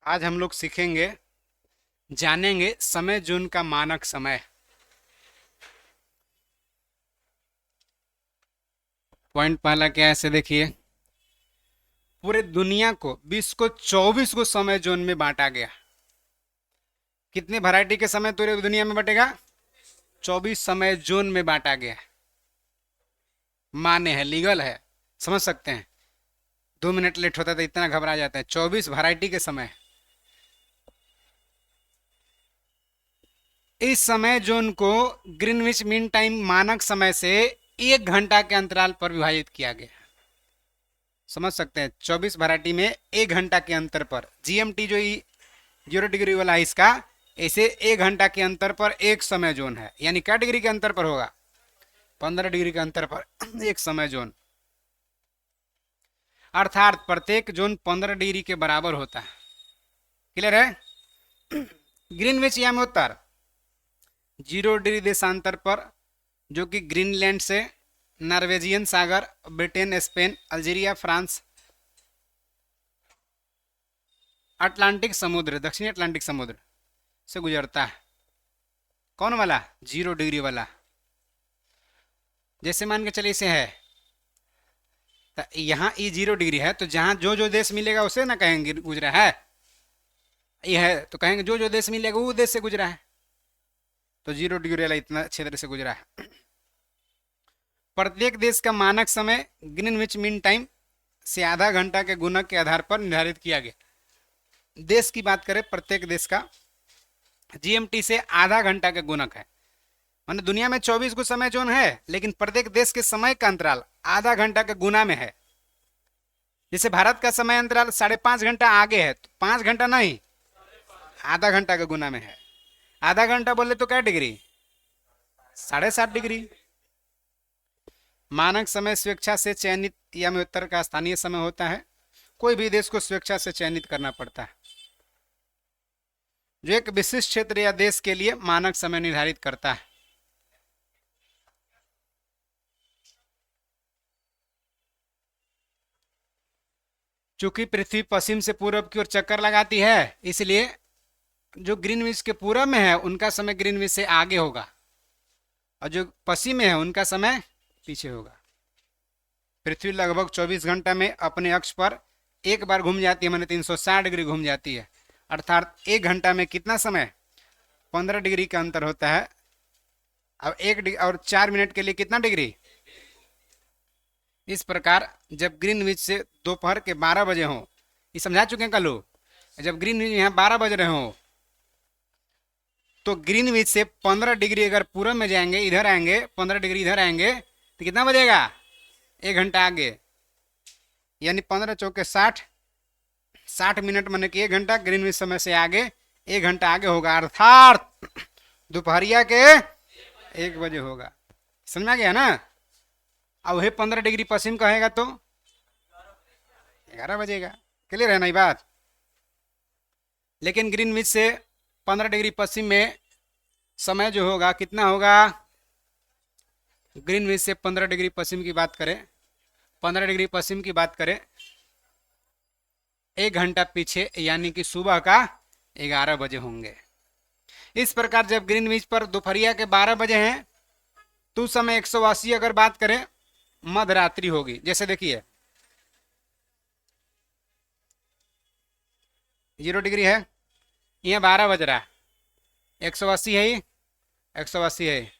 आज हम लोग सीखेंगे, जानेंगे समय जोन का मानक समय। पॉइंट पहला क्या है, ऐसे देखिए। पूरे दुनिया को, विश्व को 24 को समय जोन में बांटा गया। कितने वैरायटी के समय पूरे दुनिया में बटेगा? 24 समय जोन में बांटा गया है। मान्य है, लीगल है, समझ सकते हैं। 2 मिनट लेट होता है तो इतना घबरा जाता है। 24 वैरायटी के समय। इस समय जोन को ग्रीनविच मीन टाइम मानक समय से 1 घंटा के अंतराल पर विभाजित किया गया। समझ सकते हैं, 24 वैरायटी में 1 घंटा के अंतर पर। जीएमटी जो 0 डिग्री वाला है इसका, ऐसे 1 घंटा के अंतर पर एक समय जोन है। यानी क्या डिग्री के अंतर पर होगा? 15 डिग्री के अंतर पर एक समय जोन। अर्थात प्रत्येक जोन 15 डिग्री के बराबर होता है। क्लियर है? ग्रीनविच या में उत्तर 0 डिग्री देशांतर पर, जो कि ग्रीनलैंड से नॉर्वेजियन सागर, Britain, Spain, Algeria, France, Atlantic समुद्र, दक्षिणी अटलांटिक समुद्र से गुजरता है। कौन वाला? 0 डिग्री वाला। जैसे मान के चलिए इसे है, तो यहाँ ये 0 डिग्री है, तो जहाँ जो जो देश मिलेगा उसे ना कहेंगे गुजरा है। ये है तो कहेंगे जो जो देश मिलेगा वो देश से गुजरा है। तो 0 डिग्री वाला इतना क्षेत्र से गुजरा है। प्रत्येक देश का मानक समय ग्रीनविच मीन टाइम से आधा घंटा के गुणक के आधार पर निर्धारित किया गया। देश की बात करें, प्रत्येक देश का जीएमटी से आधा घंटा का गुणक है। माने दुनिया में 24 को समय जोन है, लेकिन प्रत्येक देश के समय का अंतराल आधा घंटा के गुना में है। जैसे भारत का समय अंतराल 5.5 घंटा आगे है, तो 5 घंटा नहीं, आधा घंटा का गुना में है। आधा घंटा बोले तो क्या डिग्री? 7.5 डिग्री। मानक समय स्वेच्छा से चयनित या में उत्तर का स्थानीय समय होता है। कोई भी देश को स्वेच्छा से चयनित करना पड़ता है, जो एक विशिष्ट क्षेत्र या देश के लिए मानक समय निर्धारित करता है। चूंकि पृथ्वी पश्चिम से पूर्व की ओर चक्कर लगाती है, इसलिए जो ग्रीनविच के पूर्व में है उनका समय ग्रीनविच से आगे होगा, और जो पश्चिम में है उनका समय पीछे होगा। पृथ्वी लगभग 24 घंटा में अपने अक्ष पर एक बार घूम जाती है, माने 360 डिग्री घूम जाती है। अर्थात 1 घंटा में कितना समय? 15 डिग्री का अंतर होता है। अब 1 डिग्री और 4 मिनट के लिए कितना डिग्री? इस प्रकार जब ग्रीनविच से दोपहर के 12 बजे हो, ये समझा चुके हैं कल लोग, जब ग्रीनविच यहाँ 12 बज रहे हो, तो ग्रीनविच से 15 डिग्री अगर पूर्व में जाएंगे, इधर आएंगे, 15 डिग्री इधर आएंगे, तो कितना बजेगा? 1 घंटा आगे। यानी 15 चौके 60, 60 मिनट माने कि 1 घंटा ग्रीनविच समय से आगे 1 घंटा आगे होगा। अर्थात दोपहरिया के 1 बजे होगा। समझ में आ गया ना? अब वही 15 डिग्री पश्चिम कहेगा तो 11 बजेगा। क्लियर है ना ये बात? लेकिन ग्रीनविच से 15 डिग्री पश्चिम में समय जो होगा कितना होगा? ग्रीनविच से 15 डिग्री पश्चिम की बात करें, 15 डिग्री पश्चिम की बात करें, 1 घंटा पीछे, यानी कि सुबह का 11 बजे होंगे। इस प्रकार जब ग्रीनविच पर दोपहरिया के 12 बजे हैं, तो समय 180 अगर बात करें मध्य रात्रि होगी। जैसे देखिए 0 डिग्री है, यहाँ 12 बज रहा है, 180 है, ये 180 है,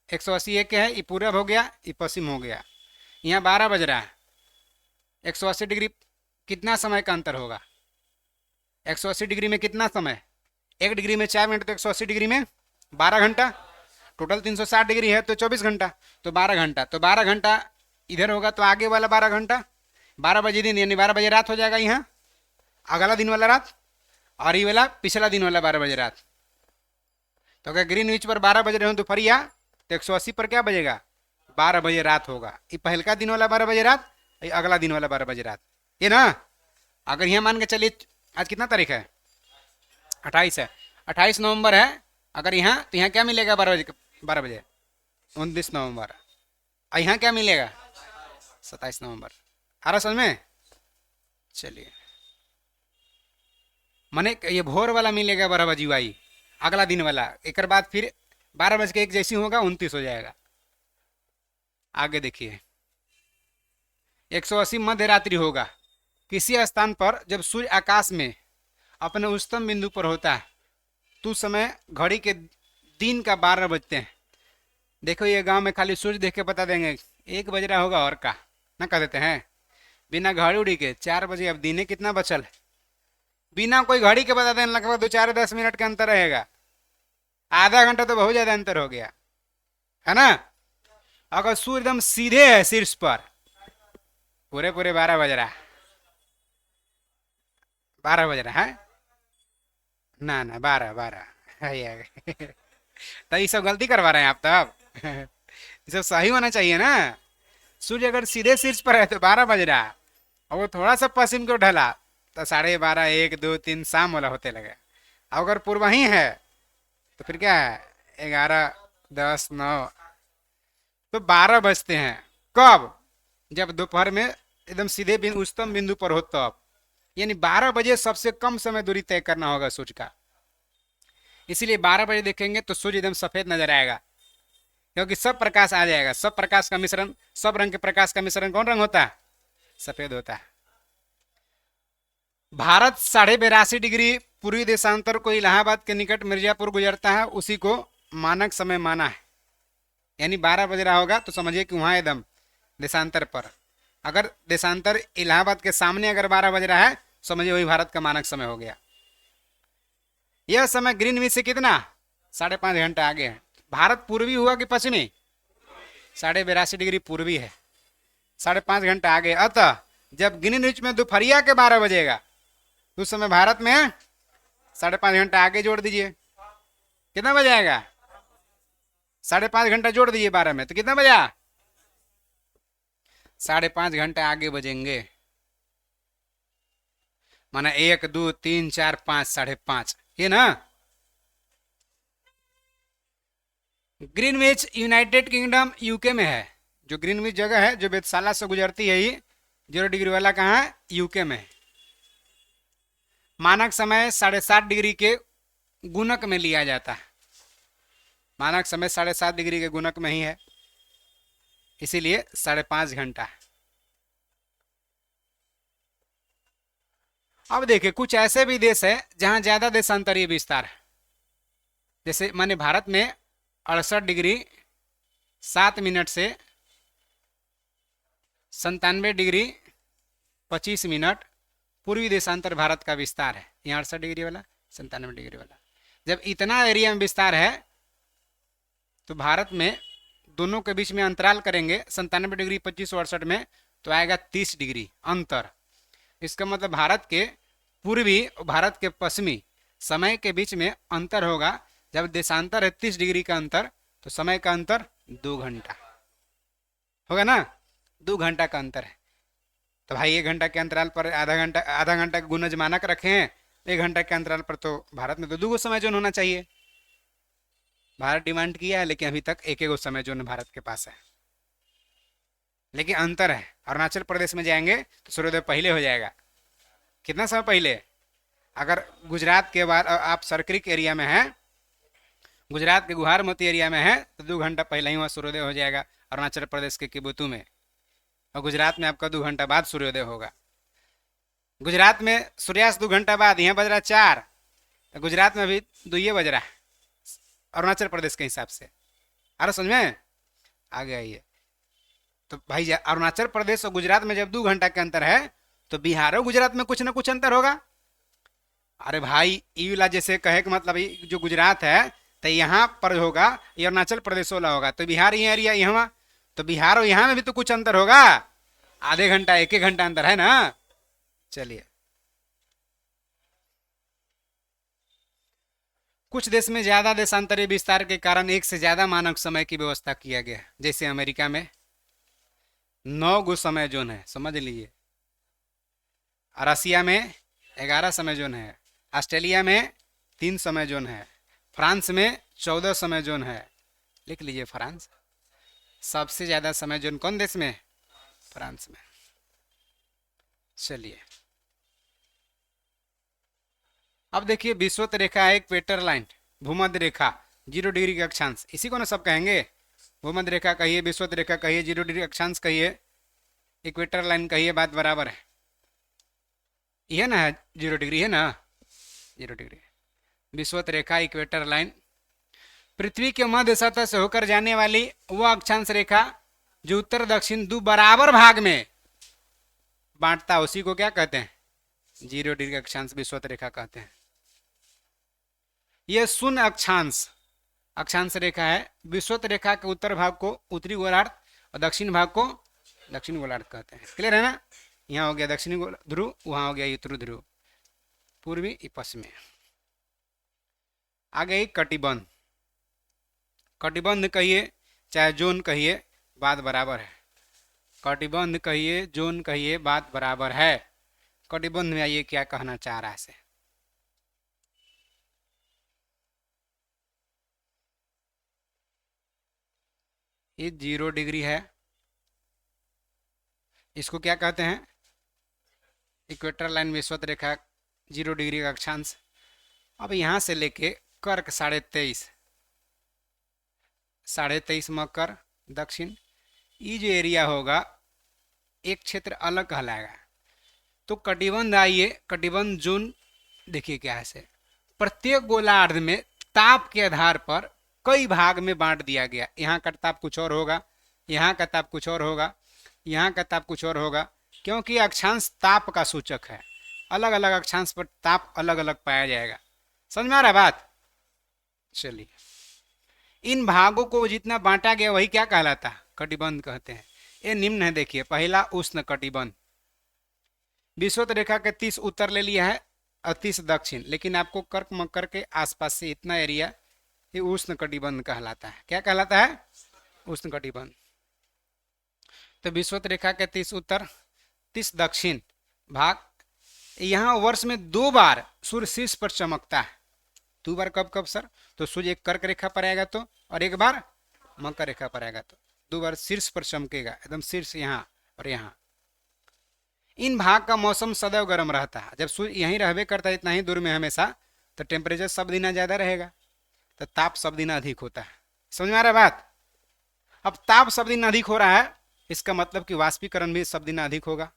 180 एक है, ये पूरब हो गया, ये पश्चिम हो गया। यहाँ 12 बज रहा है, 180 डिग्री कितना समय का अंतर होगा? 180 डिग्री में कितना समय? 1 डिग्री में 4 मिनट, तो 180 डिग्री में 12 घंटा। टोटल 360 डिग्री है तो 24 घंटा, तो 12 घंटा, तो 12 घंटा इधर होगा, तो आगे वाला 12 घंटा 12 बजे दिन, यानी 12 बजे रात हो जाएगा यहाँ, अगला दिन वाला रात, और ये वाला पिछला दिन वाला 12 बजे रात। तो अगर ग्रीनविच पर 12 बज रहे हो दोपहरिया, तो 180 पर क्या बजेगा? 12 बजे रात होगा। ये पहलका दिन वाला 12 बजे रात, ये अगला दिन वाला 12 बजे रात, ये ना। अगर यहाँ मान के चलिए आज कितना तारीख है? 28 है, 28 नवंबर है। अगर यहाँ, तो यहाँ क्या मिलेगा 12 बजे? 29 नवंबर। और यहाँ क्या मिलेगा? 27 नवंबर। आ रहा समझ में? चलिए, माने ये भोर वाला मिलेगा 12 बजे वाई, अगला दिन वाला, एक बाद फिर 12 बज के 1 जैसी होगा 29 हो जाएगा। आगे देखिए, 180 मध्य रात्रि होगा। किसी स्थान पर जब सूर्य आकाश में अपने उच्चतम बिंदु पर होता है तो उस समय घड़ी के दिन का 12 बजते हैं। देखो ये गांव में खाली सूर्य देख के बता देंगे 1 बज रहा होगा और का ना कह देते हैं, बिना घड़ी उड़ी के 4 बजे। अब दिने कितना बचल है, बिना कोई घड़ी के बता देने लगभग 2-4-10 मिनट का अंतर रहेगा। आधा घंटा तो बहुत ज्यादा अंतर हो गया है ना। अगर सूर्य एकदम सीधे है शीर्ष पर, पूरे पूरे 12 बज रहा है, 12 बज रहा है ना, ना 12 12 है ये। तो ये सब गलती करवा रहे हैं आप तब। ये सब सही होना चाहिए ना। सूर्य अगर सीधे शीर्ष पर है तो 12 बज रहा है, और वो थोड़ा सा पश्चिम को ढला तो 12:30, 1 2 3 शाम वाला होते लगे। अगर पूर्व ही है तो फिर क्या है, 11 10 9, तो 12 बजते हैं। कब? जब दोपहर में एकदम सीधे बिंदु उच्चतम बिंदु पर हो तब, यानी 12 बजे सबसे कम समय दूरी तय करना होगा सूर्य का। इसीलिए 12 बजे देखेंगे तो सूर्य एकदम सफेद नजर आएगा, क्योंकि सब प्रकाश आ जाएगा। सब प्रकाश का मिश्रण, सब रंग के प्रकाश का मिश्रण कौन रंग होता है? सफेद होता है। भारत 82.5 डिग्री पूर्वी देशांतर को इलाहाबाद के निकट मिर्जापुर गुजरता है, उसी को मानक समय माना है। यानी 12 बज रहा होगा तो समझिए कि वहां एकदम देशांतर पर। अगर देशांतर इलाहाबाद के सामने अगर 12 बज रहा है, समझिए वही भारत का मानक समय हो गया। यह समय ग्रीनविच से कितना? 5.5 घंटा आगे है। भारत पूर्वी हुआ कि पश्चिमी? 82.5 डिग्री पूर्वी है, 5.5 घंटा आगे। अतः जब ग्रीनविच में दोपहरिया के 12 बजेगा तो उस समय भारत में 5.5 घंटा आगे जोड़ दीजिए, कितना बजाएगा? 5.5 घंटा जोड़ दीजिए 12 में तो कितना बजा? 5.5 घंटा आगे बजेंगे। माना 1 2 3 4 5 5.5, ये ना। ग्रीनविच यूनाइटेड किंगडम यूके में है। जो ग्रीनविच जगह है जो वेधशाला से गुजरती है, ये 0 डिग्री वाला कहाँ है? यूके में। मानक समय 7.5 डिग्री के गुणक में लिया जाता है। मानक समय 7.5 डिग्री के गुणक में ही है, इसीलिए 5.5 घंटा। अब देखिए कुछ ऐसे भी देश है जहां ज्यादा देशांतरीय विस्तार है। जैसे माने भारत में 68 डिग्री 7 मिनट से 97 डिग्री 25 मिनट पूर्वी देशांतर भारत का विस्तार है। यहाँ 68 डिग्री वाला, 97 डिग्री वाला। जब इतना एरिया में विस्तार है तो भारत में दोनों के बीच में अंतराल करेंगे 97 डिग्री 25 और 68 में, तो आएगा 30 डिग्री अंतर। इसका मतलब भारत के पूर्वी और भारत के पश्चिमी समय के बीच में अंतर होगा। जब देशांतर है 30 डिग्री का अंतर, तो समय का अंतर 2 घंटा होगा ना। 2 घंटा का अंतर है। तो भाई 1 घंटा के अंतराल पर आधा घंटा गुणज मानक रखे हैं, 1 घंटा के अंतराल पर तो भारत में तो 2 समय जोन होना चाहिए। भारत डिमांड किया है, लेकिन अभी तक एक समय जोन भारत के पास है। लेकिन अंतर है। अरुणाचल प्रदेश में जाएंगे तो सूर्योदय पहले हो जाएगा। कितना समय पहले? अगर गुजरात के बाद आप सरक्रिक एरिया में हैं, गुजरात के गुहार मोती एरिया में है, तो 2 घंटा पहले ही वहाँ सूर्योदय हो जाएगा अरुणाचल प्रदेश के किबुतु में। और गुजरात में आपका 2 घंटा बाद सूर्योदय होगा। गुजरात में सूर्यास्त 2 घंटा बाद, यहाँ बज रहा 4, तो गुजरात में अभी 2 बज रहा है अरुणाचल प्रदेश के हिसाब से। अरे समझ में आ गया ये। तो भाई अरुणाचल प्रदेश और गुजरात में जब 2 घंटा के अंतर है, तो बिहार और गुजरात में कुछ ना कुछ अंतर होगा। अरे भाई ई वाला जैसे कहे कि मतलब जो गुजरात है तो यहाँ पर होगा, ये अरुणाचल प्रदेश वाला होगा, तो बिहार ये एरिया यहाँ, तो बिहार और यहाँ में भी तो कुछ अंतर होगा। आधे घंटा 1-1 घंटा अंतर है ना। चलिए, कुछ देश में ज्यादा देशांतरीय विस्तार के कारण एक से ज्यादा मानक समय की व्यवस्था किया गया। जैसे अमेरिका में 9 गो समय जोन है, समझ लीजिए। रसिया में 11 समय जोन है। ऑस्ट्रेलिया में 3 समय जोन है। फ्रांस में 14 समय जोन है। लिख लीजिए फ्रांस। सबसे ज्यादा समय जोन कौन देश में? फ्रांस में। चलिए, अब देखिए विषुवत रेखा है इक्वेटर लाइन, भूमध्य रेखा 0 डिग्री के अक्षांश, इसी को ना सब कहेंगे। भूमध्य रेखा कहिए, विषुवत रेखा कहिए, 0 डिग्री अक्षांश कहिए, इक्वेटर लाइन कहिए, बात बराबर है। यह ना है 0 डिग्री, है ना 0 डिग्री। विषुवत रेखा इक्वेटर लाइन पृथ्वी के मध्य सतह से होकर जाने वाली वह अक्षांश रेखा जो उत्तर दक्षिण दो बराबर भाग में बांटता है, उसी को क्या कहते हैं? 0 डिग्री अक्षांश विषुवत रेखा कहते हैं। यह शून्य अक्षांश अक्षांश रेखा है। विषुवत रेखा के उत्तर भाग को उत्तरी गोलार्ध और दक्षिण भाग को दक्षिण गोलार्ध कहते हैं। क्लियर है ना? यहाँ हो गया दक्षिणी ध्रुव, वहां हो गया उत्तरी ध्रुव, पूर्वी पश्चिमी। आ गई कटिबंध। कटिबंध कहिए चाहे जोन कहिए, बात बराबर है। कटिबंध कहिए, जोन कहिए, बात बराबर है। कटिबंध में आइए क्या कहना चाह रहा है। ये 0 डिग्री है, इसको क्या कहते हैं? इक्वेटर लाइन विषुवत रेखा 0 डिग्री का अक्षांश। अब यहां से लेके कर्क 23.5 मकर दक्षिण, ये जो एरिया होगा एक क्षेत्र अलग कहलाएगा। तो कटिबंध आइए, कटिबंध जोन देखिए क्या है। प्रत्येक गोलार्ध में ताप के आधार पर कई भाग में बांट दिया गया। यहाँ का ताप कुछ और होगा, यहाँ का ताप कुछ और होगा, यहाँ का ताप कुछ और होगा, क्योंकि अक्षांश ताप का सूचक है। अलग अलग अक्षांश पर ताप अलग अलग पाया जाएगा। समझ में आ रहा बात? चलिए, इन भागों को जितना बांटा गया वही क्या कहलाता है? कटिबंध कहते हैं। ये निम्न है, देखिए। पहला उष्ण कटिबंध, विषुवत रेखा के 30 उत्तर ले लिया है और 30 दक्षिण, लेकिन आपको कर्क मकर के आसपास से इतना एरिया ये उष्ण कटिबंध कहलाता है। क्या कहलाता है? उष्ण कटिबंध। तो विषुवत रेखा के 30 उत्तर 30 दक्षिण भाग, यहाँ वर्ष में 2 बार सूर्य शीर्ष पर चमकता है। 2 बार कब कब सर? तो सूर्य एक कर्क रेखा पर आएगा तो, और एक बार मकर रेखा पर आएगा तो 2 बार शीर्ष पर चमकेगा, एकदम शीर्ष यहाँ और यहाँ। इन भाग का मौसम सदैव गर्म रहता है। जब सूर्य यहीं रहबे करता है इतना ही दूर में हमेशा, तो टेम्परेचर सब दिन ज्यादा रहेगा, तो ताप सब दिन अधिक होता है। समझ में आ रहा है बात? अब ताप सब दिन अधिक हो रहा है, इसका मतलब कि वाष्पीकरण भी सब दिन अधिक होगा।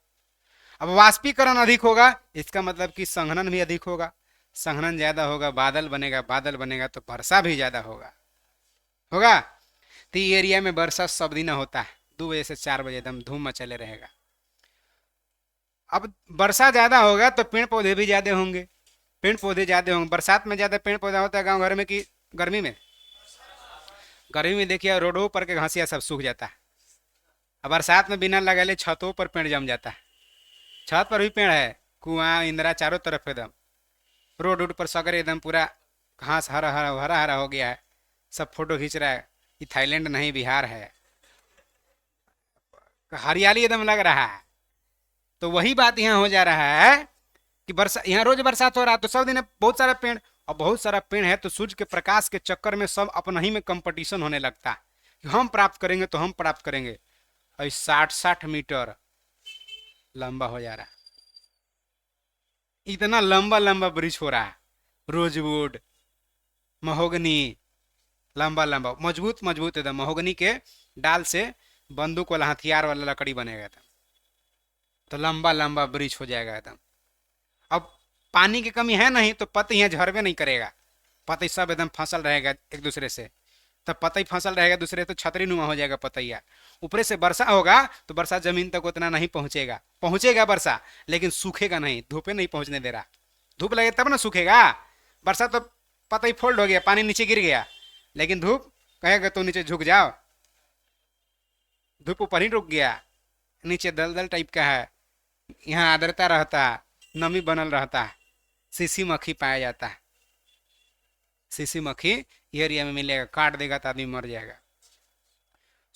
अब वाष्पीकरण अधिक होगा, इसका मतलब कि संघनन भी अधिक होगा। संघनन ज्यादा होगा, बादल बनेगा, बादल बनेगा तो वर्षा भी ज्यादा होगा। तो ये एरिया में वर्षा सब दिन होता है, 2 बजे से 4 बजे एकदम धूम मचले रहेगा। अब वर्षा ज्यादा होगा तो पेड़ पौधे भी ज्यादा होंगे। पेड़ पौधे ज्यादा होंगे, बरसात में ज्यादा पेड़ पौधा होता है गांव घर में कि गर्मी में? गर्मी में देखिए रोडों पर के घासिया सब सूख जाता है। अब बरसात में बिना लगेले छतों पर पेड़ जम जाता है। छत पर भी पेड़ है, कुआं इंदिरा चारों तरफ एकदम, रोड उड पर सगरे एकदम पूरा घास हरा हरा हरा हरा हो गया है। सब फोटो खींच रहा है। ये थाईलैंड नहीं बिहार है, हरियाली एकदम लग रहा है। तो वही बात यहाँ हो जा रहा है कि बरसात, यहाँ रोज बरसात हो रहा है तो सब दिन बहुत सारा पेड़, और बहुत सारा पेड़ है तो सूर्य के प्रकाश के चक्कर में सब अपना ही में कंपटीशन होने लगता है कि हम प्राप्त करेंगे तो हम प्राप्त करेंगे। और 60-60 मीटर लंबा हो जा रहा है। इतना लंबा लंबा वृक्ष हो रहा है, रोजवुड, महोगनी, लंबा लंबा मजबूत मजबूत एकदम। महोगनी के डाल से बंदूक वाला हथियार वाला लकड़ी बनेगा एकदम, तो लंबा लंबा वृक्ष हो जाएगा एकदम। अब पानी की कमी है नहीं तो पत्ती यहाँ झड़बे नहीं करेगा, पत्ती सब एकदम फसल रहेगा एक दूसरे से। तब पतई फसल रहेगा दूसरे तो छतरी नुमा हो जाएगा पतैया। ऊपरे से वर्षा होगा तो वर्षा जमीन तक उतना नहीं पहुंचेगा, पहुंचेगा वर्षा लेकिन सूखेगा नहीं, धूपे नहीं पहुंचने दे रहा। धूप लगे तब ना सूखेगा। वर्षा तो पतई फोल्ड हो गया, पानी नीचे गिर गया, लेकिन धूप कहेगा तो नीचे झुक जाओ, धूप ऊपर ही रुक गया, नीचे दलदल टाइप का है। यहाँ आर्द्रता रहता है, नमी बनल रहता है, सीसी मक्खी पाया जाता है। सीसी मक्खी एरिया में मिलेगा, काट देगा तो आदमी मर जाएगा।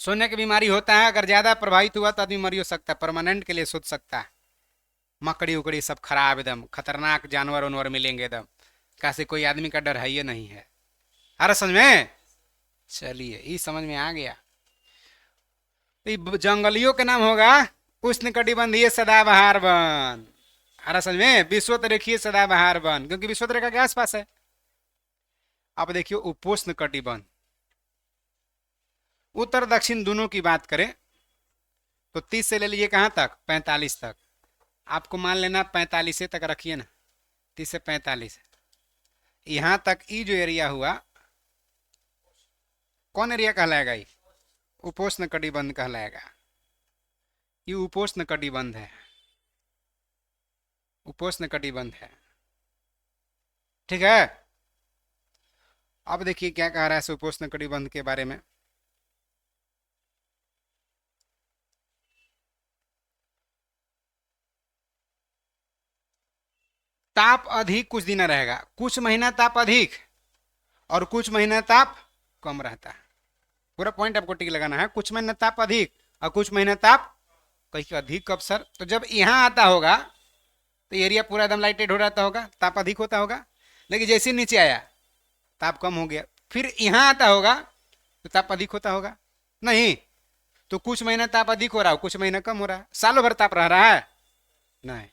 सोने की बीमारी होता है, अगर ज्यादा प्रभावित हुआ तो आदमी मर हो सकता है, परमानेंट के लिए सोच सकता है। मकड़ी उकड़ी सब खराब, एकदम खतरनाक जानवर उनवर मिलेंगे एकदम, कैसे कोई आदमी का डर है ये नहीं है। अरे समझ में? चलिए ये समझ में आ गया। तो जंगलियों के नाम होगा उष्णकटिबंधीय सदाबहार वन। आ समझ में, विश्वत रेखीय सदाबहार वन, क्योंकि विश्वत रेखा के आसपास है। अब देखियो उपोष्ण कटिबंध, उत्तर दक्षिण दोनों की बात करें तो 30 से ले लीजिए कहां तक, 45 तक। आपको मान लेना 45 तक रखिए ना, 30 से 45 यहां तक। ये जो एरिया हुआ कौन एरिया कहलाएगा, ये उपोष्ण कटिबंध कहलाएगा। ये उपोष्ण कटिबंध है, उपोष्ण कटिबंध है, ठीक है। अब देखिए क्या कह रहा है उपोष्ण कटिबंध के बारे में। ताप अधिक कुछ दिन रहेगा, कुछ महीना ताप अधिक और कुछ महीना ताप कम रहता है। पूरा पॉइंट आपको टिक लगाना है, कुछ महीना ताप अधिक और कुछ महीना ताप कहीं अधिक। कब सर, तो जब यहाँ आता होगा तो एरिया पूरा एकदम लाइटेड हो जाता होगा, ताप अधिक होता होगा। लेकिन जैसे नीचे आया ताप कम हो गया, फिर यहाँ आता होगा तो ताप अधिक होता होगा। नहीं तो कुछ महीना ताप अधिक हो रहा हो, कुछ महीना कम हो रहा है, सालों भर ताप रह रहा है नहीं।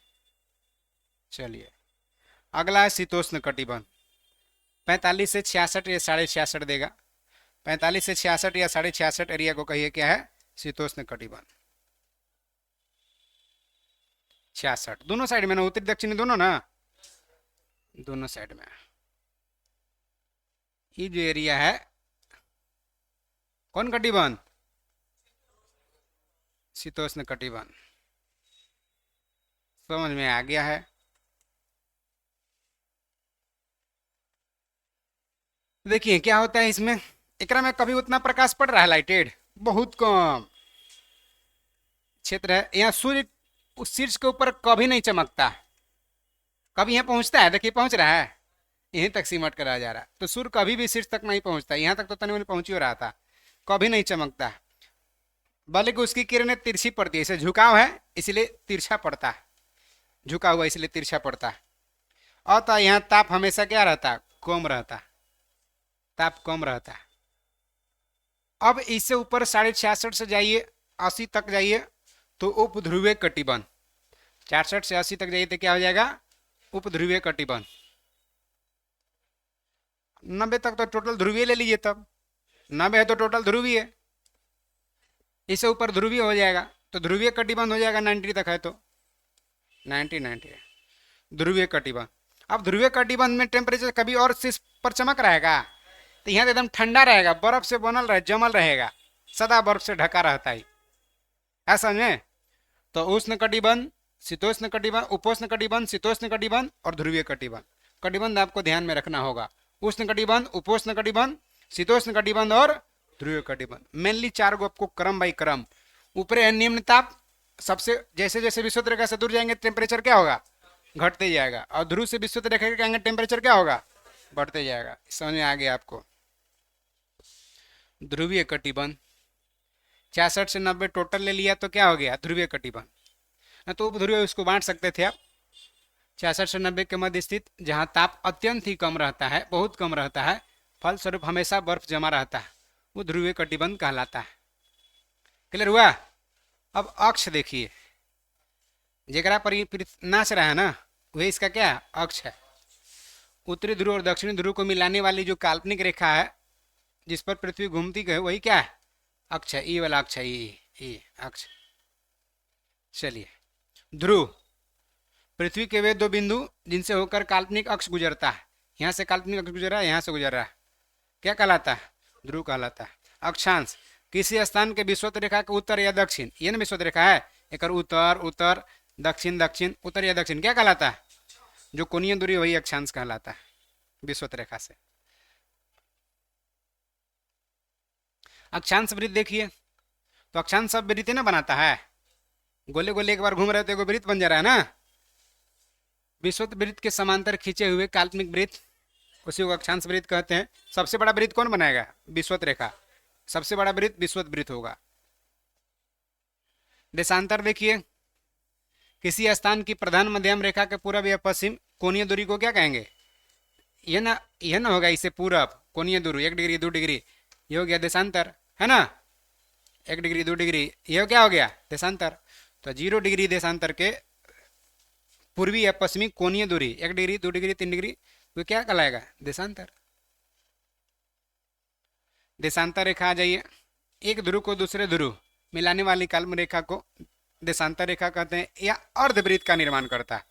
चलिए अगला है शीतोष्ण कटिबंध, 45 से 66 या 66.5 देगा। 45 से 66 या 66.5 एरिया को कहिए क्या है, शीतोष्ण कटिबंध। 66 दोनों साइड में ना, उत्तरी दक्षिणी दोनों ना, दोनों साइड में। ये जो एरिया है कौन कटिबंध, शीतोष्ण कटिबंध। समझ में आ गया है। देखिए क्या होता है इसमें, एकरा में कभी उतना प्रकाश पड़ रहा है, लाइटेड बहुत कम क्षेत्र है। यहाँ सूर्य उस शीर्ष के ऊपर कभी नहीं चमकता, कभी यहाँ पहुंचता है, देखिए पहुंच रहा है, यहीं तक सिमट कर आ जा रहा है। तो सूर्य कभी भी शीर्ष तक नहीं पहुंचता, यहाँ तक तो तनी मनी पहुंच ही रहा था, कभी नहीं चमकता। बल्कि उसकी किरणें तिरछी पड़ती है, इसे झुकाव है इसलिए तिरछा पड़ता है, झुका हुआ इसलिए तिरछा पड़ता है। और तो यहाँ ताप हमेशा क्या रहता, कम रहता, ताप कम रहता है। अब इससे ऊपर 66.5 से जाइए 80 तक जाइए तो उपध्रुवीय कटिबंध। 66 से 80 तक जाइए तो क्या हो जाएगा, उपध्रुवीय कटिबंध। 90 तक तो टोटल ध्रुवीय ले लीजिए, तब 90 है तो टोटल ध्रुवीय, इससे ऊपर ध्रुवीय हो जाएगा तो ध्रुवीय कटिबंध हो जाएगा। 90 तक है तो 90 है ध्रुवीय कटिबंध। अब ध्रुवीय कटिबंध में टेम्परेचर कभी और शीर्ष पर चमक रहेगा, तो यहाँ एकदम ठंडा रहेगा, बर्फ से बनल रहे, जमल रहेगा, सदा बर्फ से ढका रहता है, ऐसा में। तो उष्ण कटिबंध, शीतोष्ण कटिबंध, उपोष्ण कटिबंध, शीतोष्ण कटिबंध और ध्रुवीय कटिबंध। कटिबंध आपको ध्यान में रखना होगा, उष्ण कटिबंध, उपोष्ण कटिबंध, शीतोष्ण कटिबंध और ध्रुवीय कटिबंध। मेनली 4 गो आपको क्रम बाई क्रम। ऊपर है निम्न ताप, सबसे जैसे जैसे विषुवत रेखा से दूर जाएंगे टेम्परेचर क्या होगा, घटते जाएगा। और ध्रुव से विषुवत रेखा के आएंगे टेम्परेचर क्या होगा, बढ़ते जाएगा। समझ में आ गया आपको। ध्रुवीय कटिबंध 66 से 90 टोटल ले लिया तो क्या हो गया, ध्रुवीय कटिबंध। तो उपध्रुवीय उसको बांट सकते थे आप। 66 से 90 के मध्य स्थित, जहाँ ताप अत्यंत ही कम रहता है, बहुत कम रहता है, फलस्वरूप हमेशा बर्फ जमा रहता है, वो ध्रुवीय कटिबंध कहलाता है। क्लियर हुआ। अब अक्ष देखिए, जेकरा पर ये नाच रहा है ना, वही इसका क्या अक्ष है। उत्तरी ध्रुव और दक्षिणी ध्रुव को मिलाने वाली जो काल्पनिक रेखा है जिस पर पृथ्वी घूमती है, वही क्या है, अक्ष है। ये वाला अक्ष है, ये अक्ष। चलिए ध्रुव, पृथ्वी के वे 2 बिंदु जिनसे होकर काल्पनिक अक्ष गुजरता है, यहाँ से काल्पनिक अक्ष गुजर रहा है, यहाँ से गुजर रहा है, क्या कहलाता है, ध्रुव कहलाता है। अक्षांश, किसी स्थान के विषुवत रेखा के उत्तर या दक्षिण, ये ना विषुवत रेखा है, एक उत्तर उत्तर, दक्षिण दक्षिण, उत्तर या दक्षिण, क्या कहलाता है, जो कोणीय दूरी वही अक्षांश कहलाता है विषुवत रेखा से। अक्षांश वृत्त देखिए, तो अक्षांश सब वृत्त ना बनाता है, गोले गोले एक बार घूम रहे तो एगो वृत्त बन जा रहा है ना। विषुवत वृत्त के समांतर खींचे हुए काल्पनिक वृत्त, उसी को अक्षांश वृत्त कहते हैं। सबसे बड़ा वृत्त कौन बनाएगा, विषुवत रेखा, सबसे बड़ा वृत्त विषुवत वृत्त होगा। देशांतर देखिए, किसी स्थान की प्रधान मध्यम रेखा के पूर्व या पश्चिम कोणीय दूरी को क्या कहेंगे, यह ना होगा, इसे पूरब कोणीय दूरी 1 डिग्री 2 डिग्री, ये हो गया देशांतर, है ना। 1 डिग्री 2 डिग्री, ये क्या हो गया देशांतर। तो 0 डिग्री देशांतर के पूर्वी या पश्चिमी कोणीय दूरी 1 डिग्री 2 डिग्री 3 डिग्री, वो क्या कहलाएगा? देशांतर। देशांतर रेखा आ जाइए। एक ध्रुव को दूसरे ध्रुव मिलाने वाली काल्म रेखा को देशांतर रेखा कहते हैं, या अर्धवृत्त का निर्माण करता है।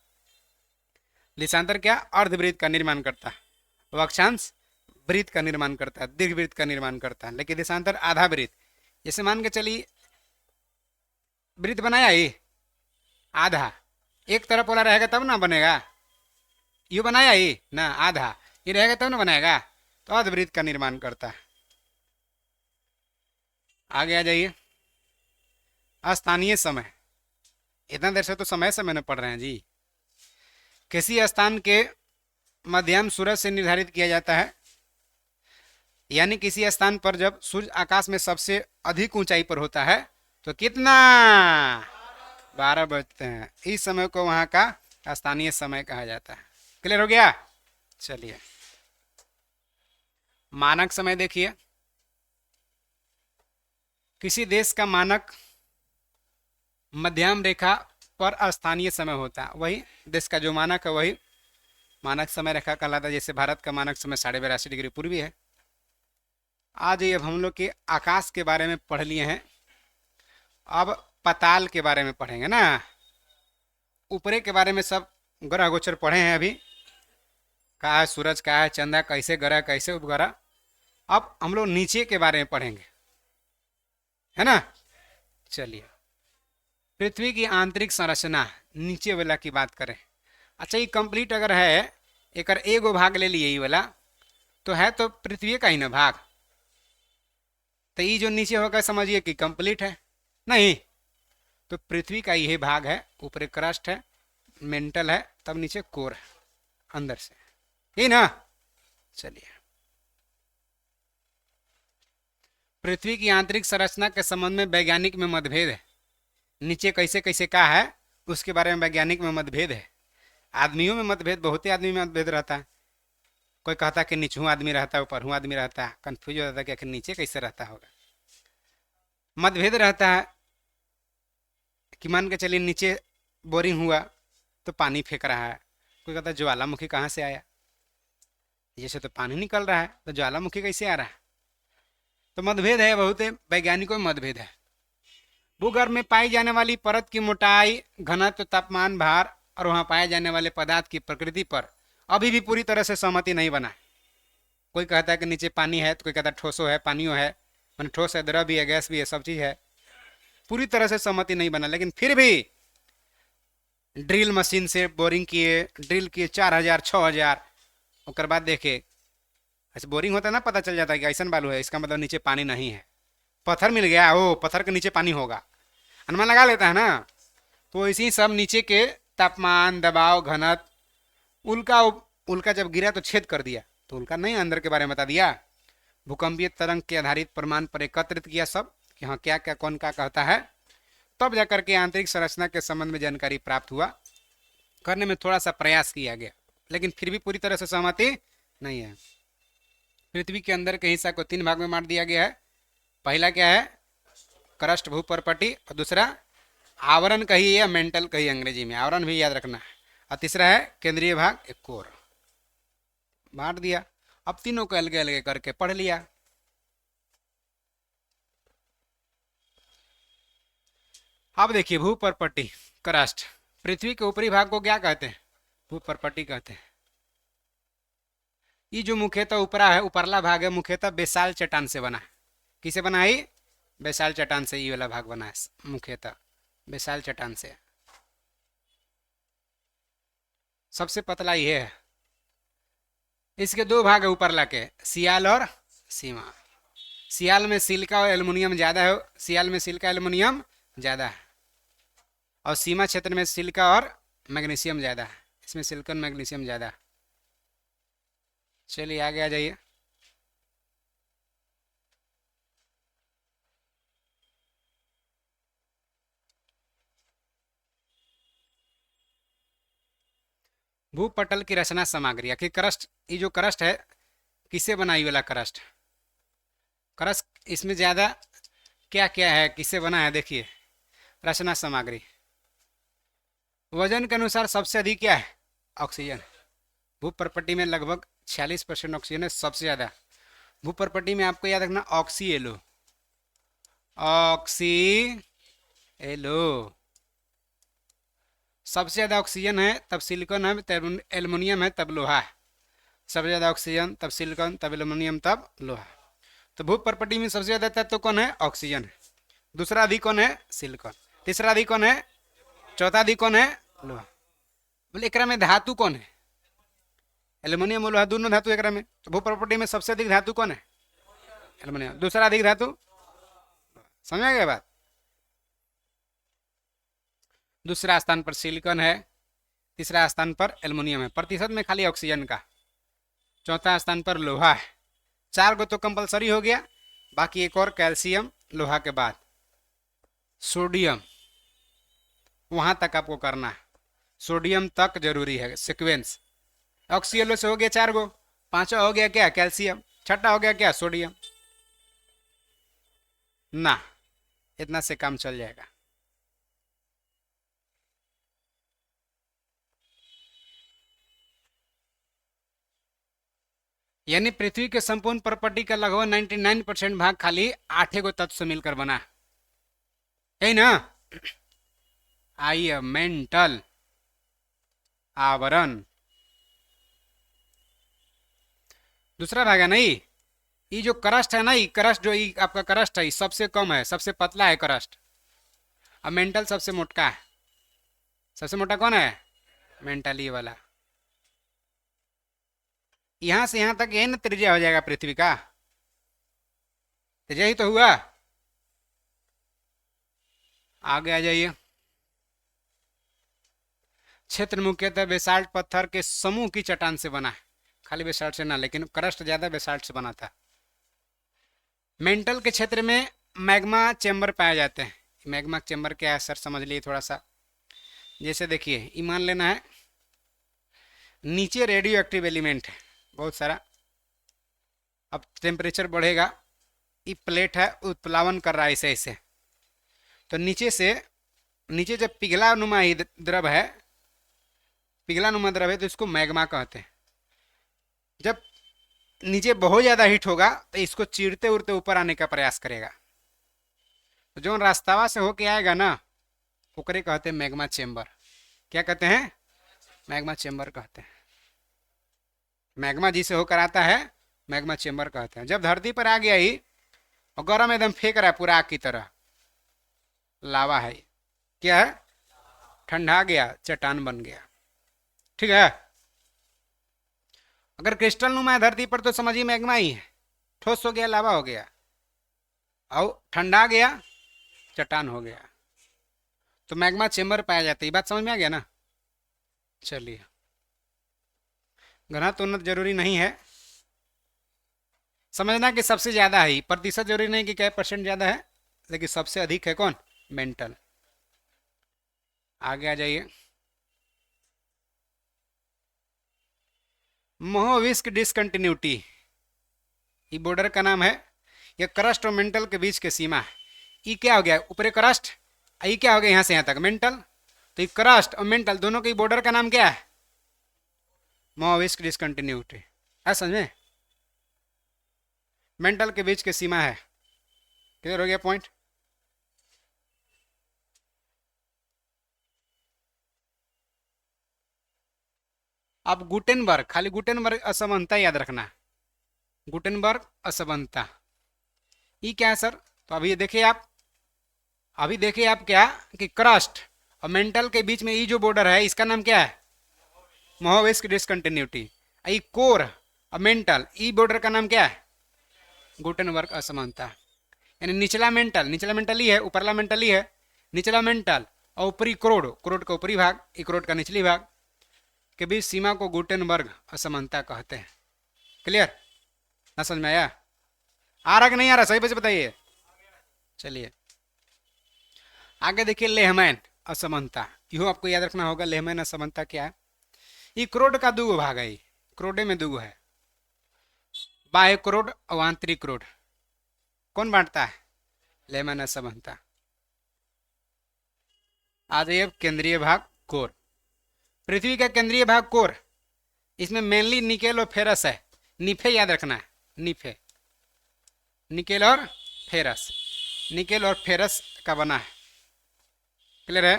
देशांतर क्या? अर्धवृत्त का निर्माण करता है। वक्षांश वृत्त का निर्माण करता है, दीर्घवृत्त का निर्माण करता है। लेकिन देशांतर आधा वृत्त, जैसे मान के चलिए वृत्त बनाया ही आधा, एक तरफ वाला रहेगा तब ना बनेगा। यू बनाया ही ना, आधा ये रहेगा तब ना बनाएगा, तो अर्धवृत्त का निर्माण करता है। आगे आ जाइए। स्थानीय समय, इतना देर से तो समय समय में पढ़ रहे हैं जी। किसी स्थान के मध्याह्न सूरज से निर्धारित किया जाता है, यानी किसी स्थान पर जब सूर्य आकाश में सबसे अधिक ऊंचाई पर होता है तो कितना? 12 बजते हैं। इस समय को वहां का स्थानीय समय कहा जाता है। क्लियर हो गया? चलिए मानक समय देखिए। किसी देश का मानक मध्याह्न रेखा पर स्थानीय समय होता है, वही देश का जो मानक है वही मानक समय रेखा कहलाता है। जैसे भारत का मानक समय 82.5 डिग्री पूर्वी है। आज अब हम लोग के आकाश के बारे में पढ़ लिए हैं, अब पाताल के बारे में पढ़ेंगे ना। ऊपरे के बारे में सब ग्रह गोचर पढ़े हैं अभी, कहा है सूरज, कहा है चंदा, कैसे ग्रह कैसे उपग्रह। अब हम लोग नीचे के बारे में पढ़ेंगे, है ना। चलिए पृथ्वी की आंतरिक संरचना नीचे वाला की बात करें। अच्छा ये कंप्लीट अगर है, एक एगो भाग ले लिए ये वाला, तो है तो पृथ्वी का ही ना भाग, तो ये जो नीचे होगा समझिए कि कंप्लीट है नहीं, तो पृथ्वी का यही भाग है। ऊपर क्रस्ट है, मेंटल है, तब नीचे कोर है अंदर से, यही ना। चलिए पृथ्वी की आंतरिक संरचना के संबंध में वैज्ञानिक में मतभेद है। नीचे कैसे कैसे का है उसके बारे में वैज्ञानिक में मतभेद है। आदमियों में मतभेद, बहुत ही आदमी में मतभेद रहता है। कोई कहता है कि नीचू आदमी रहता है, ऊपर आदमी रहता है, कंफ्यूज हो जाता है कि आखिर नीचे कैसे रहता होगा। मतभेद रहता है कि मान के चलिए नीचे बोरिंग हुआ तो पानी फेंक रहा है, कोई कहता है ज्वालामुखी कहाँ से आया, जैसे तो पानी निकल रहा है तो ज्वालामुखी कैसे आ रहा है। तो मतभेद है, बहुत वैज्ञानिकों में मतभेद है। भूगर्भ में पाई जाने वाली परत की मोटाई, घनत्व, तापमान, भार और वहां पाए जाने वाले पदार्थ की प्रकृति पर अभी भी पूरी तरह से सहमति नहीं बना। कोई कहता है कि नीचे पानी है, तो कोई कहता है ठोसो है, पानियो है, मैंने ठोस है, द्रव भी है, गैस भी है, सब चीज है। पूरी तरह से सहमति नहीं बना, लेकिन फिर भी ड्रिल मशीन से बोरिंग किए, ड्रिल किए 4000 6000, उसके बाद देखे ऐसे बोरिंग होता है ना, पता चल जाता है कि ऐसा बालू है, इसका मतलब नीचे पानी नहीं है। पत्थर मिल गया, ओ पत्थर के नीचे पानी होगा, अनुमान लगा लेता है ना। तो इसी सब नीचे के तापमान, दबाव, घनत्व, उल्का उल्का जब गिरा तो छेद कर दिया, तो उल्का नहीं अंदर के बारे में बता दिया। भूकंपीय तरंग के आधारित प्रमाण पर एकत्रित किया सब कि हाँ क्या क्या कौन क्या कहता है, तब जाकर के आंतरिक संरचना के संबंध में जानकारी प्राप्त हुआ। करने में थोड़ा सा प्रयास किया गया, लेकिन फिर भी पूरी तरह से सहमति नहीं है। पृथ्वी के अंदर के हिस्सा को 3 भाग में बांट दिया गया है। पहला क्या है? क्रस्ट, भूपरपट्टी, और दूसरा आवरण कहिए या मेंटल कहिए, अंग्रेजी में आवरण भी याद रखना है, और तीसरा है केंद्रीय भाग, एक कोर। बांट दिया, अब तीनों को अलग अलग करके पढ़ लिया। अब देखिए भूपरपट्टी, क्रस्ट, पृथ्वी के ऊपरी भाग को क्या कहते हैं? भूपरपट्टी कहते हैं। ये जो मुख्यतः ऊपरा है, ऊपरला भाग है, मुख्यतः बेसाल चट्टान से बना है। किसे बना है? बेसाल चट्टान से ये वाला भाग बना है, मुख्यतः बेसाल चट्टान से। सबसे पतला ये है। इसके 2 भाग है ऊपरला के, सियाल और सीमा। सियाल में सिलिका और एल्युमिनियम ज़्यादा है, सियाल में सिलिका एल्युमिनियम ज़्यादा है, और सीमा क्षेत्र में सिलिका और मैग्नीशियम ज़्यादा है, इसमें सिलिकॉन मैग्नीशियम ज़्यादा है। चलिए आगे आ जाइए। भूपटल की रचना सामग्री, आखिर क्रस्ट, ये जो क्रस्ट है किससे बना? ये वाला क्रस्ट, क्रस्ट इसमें ज़्यादा क्या क्या है, किससे बना है? देखिए रचना सामग्री, वजन के अनुसार सबसे अधिक क्या है? ऑक्सीजन। भूपर्पटी में लगभग 46% ऑक्सीजन है, सबसे ज्यादा। भूपर्पटी में आपको याद रखना ऑक्सी एलो, ऑक्सी एलो, सबसे ज्यादा ऑक्सीजन है तब सिलिकॉन है, तब एल्युमिनियम है, तब लोहा है। सबसे ज्यादा ऑक्सीजन तब सिलिकॉन, तब एल्युमिनियम, तब लोहा। तो भूपर्पटी में सबसे ज्यादा तत्व कौन है? ऑक्सीजन है। दूसरा अधिक कौन है? सिलिकॉन। तीसरा अधिक कौन है? चौथा अधिक कौन है? लोहा। बोले एकरा में धातु कौन है? एल्युमिनियम और लोहा दोनों धातु एकरा में। तो भूपर्पटी में सबसे अधिक धातु कौन है? एल्युमिनियम। दूसरा अधिक धातु, समझ आ गया बात? दूसरा स्थान पर सिलिकॉन है, तीसरा स्थान पर एल्युमिनियम है, प्रतिशत में खाली ऑक्सीजन का। चौथा स्थान पर लोहा है। 4 गो तो कंपलसरी हो गया, बाकी एक और कैल्शियम लोहा के बाद सोडियम, वहां तक आपको करना है। सोडियम तक जरूरी है सीक्वेंस। ऑक्सीएलओ से हो गया 4 गो, पांचवा हो गया क्या? कैल्शियम। छठा हो गया क्या? सोडियम। ना, इतना से काम चल जाएगा। यानी पृथ्वी के संपूर्ण प्रॉपर्टी का लगभग 99% भाग खाली 8 गो तत्व से मिलकर बना है ना। आइए, मेंटल आवरण। दूसरा भाग है नहीं, ये जो क्रस्ट है ना, ये क्रस्ट जो ये आपका क्रस्ट है, सबसे कम है, सबसे पतला है क्रस्ट। अब मेंटल सबसे मोटा है। सबसे मोटा कौन है? मेंटल, ये वाला। यहां से यहां तक यही ना त्रिज्या हो जाएगा पृथ्वी का। त्रिज्या ही तो हुआ। आगे आ जाइए। क्षेत्र मुख्यतः बेसाल्ट पत्थर के समूह की चट्टान से बना है, खाली बेसाल्ट से ना, लेकिन क्रस्ट ज्यादा बेसाल्ट से बना था। मेंटल के क्षेत्र में मैग्मा चेंबर पाए जाते हैं। मैग्मा चेंबर क्या है सर, समझ लिए थोड़ा सा। जैसे देखिए, ये मान लेना है नीचे रेडियो एक्टिव एलिमेंट है बहुत सारा। अब टेम्परेचर बढ़ेगा, ये प्लेट है उत्प्लावन कर रहा है ऐसे ऐसे, तो नीचे से, नीचे जब पिघला नुमा ही द्रव है, पिघला नुमा द्रव है, तो इसको मैग्मा कहते हैं। जब नीचे बहुत ज्यादा हीट होगा तो इसको चीरते उड़ते ऊपर आने का प्रयास करेगा, तो जो रास्तावा से होके आएगा ना, ओकरे कहते हैं मैग्मा चेंबर। क्या कहते हैं? मैग्मा चेंबर कहते हैं। मैग्मा जिसे होकर आता है मैग्मा चेंबर कहते हैं। जब धरती पर आ गया ही और गर्म एकदम फेंक रहा है पूरा आग की तरह, लावा है। क्या है? ठंडा गया, चट्टान बन गया। ठीक है। अगर क्रिस्टल नुमा है धरती पर तो समझिए मैग्मा ही है, ठोस हो गया, लावा हो गया, और ठंडा गया, चट्टान हो गया। तो मैग्मा चेंबर पाया जाता है। ये बात समझ में आ गया ना? चलिए, घना तो उन्नत जरूरी नहीं है, समझना कि सबसे ज्यादा है, प्रतिशत जरूरी नहीं कि क्या परसेंट ज्यादा है, लेकिन सबसे अधिक है कौन? मेंटल। आगे आ जाइए। मोहोविस्क डिसकंटिन्यूटी, ये बॉर्डर का नाम है। ये क्रस्ट और मेंटल के बीच की सीमा है। ये क्या हो गया? ऊपरी क्रस्ट, ये क्या हो गया? यहां से यहां तक मेंटल। तो ये क्रस्ट और मेंटल दोनों के बॉर्डर का नाम क्या है? मोहोविस्क डिसकंटिन्यूटी है, समझ में? मेंटल के बीच की सीमा है। क्लियर हो गया पॉइंट? अब गुटेनबर्ग, खाली गुटेनबर्ग असमानता याद रखना। गुटेनबर्ग असमानता, ये क्या है सर? तो अभी देखिए आप, अभी देखिए आप क्या कि क्रस्ट और मेंटल के बीच में ये जो बॉर्डर है, इसका नाम क्या है? मोहोविस्क डिसकंटिन्यूटी। ये कोर और मेंटल, ये बॉर्डर का नाम क्या है? गुटेनबर्ग असमानता। यानी निचला मेंटल, निचला मेंटल ही है, ऊपरला मेंटल ही है। निचला मेंटल और ऊपरी क्रोड, क्रोड का ऊपरी भाग, क्रोड का निचली भाग के बीच सीमा को गुटेनबर्ग असमानता कहते हैं। क्लियर? ना समझ में आया? आ रहा कि नहीं आ रहा? सही से बताइए। चलिए आगे देखिए, लेहमैन असमानता। यो आपको याद रखना होगा, लेहमैन असमानता क्या है। ये क्रोड का दो भाग है, क्रोडे में दो है, बाह्य क्रोड और आंतरिक क्रोड। कौन बांटता है? लेहमैन असमानता। आ जाइए केंद्रीय भाग कोर। पृथ्वी का केंद्रीय भाग कोर, इसमें मेनली निकेल और फेरस है। निफे याद रखना है, निफे, निकेल और फेरस, निकेल और फेरस का बना है। क्लियर है?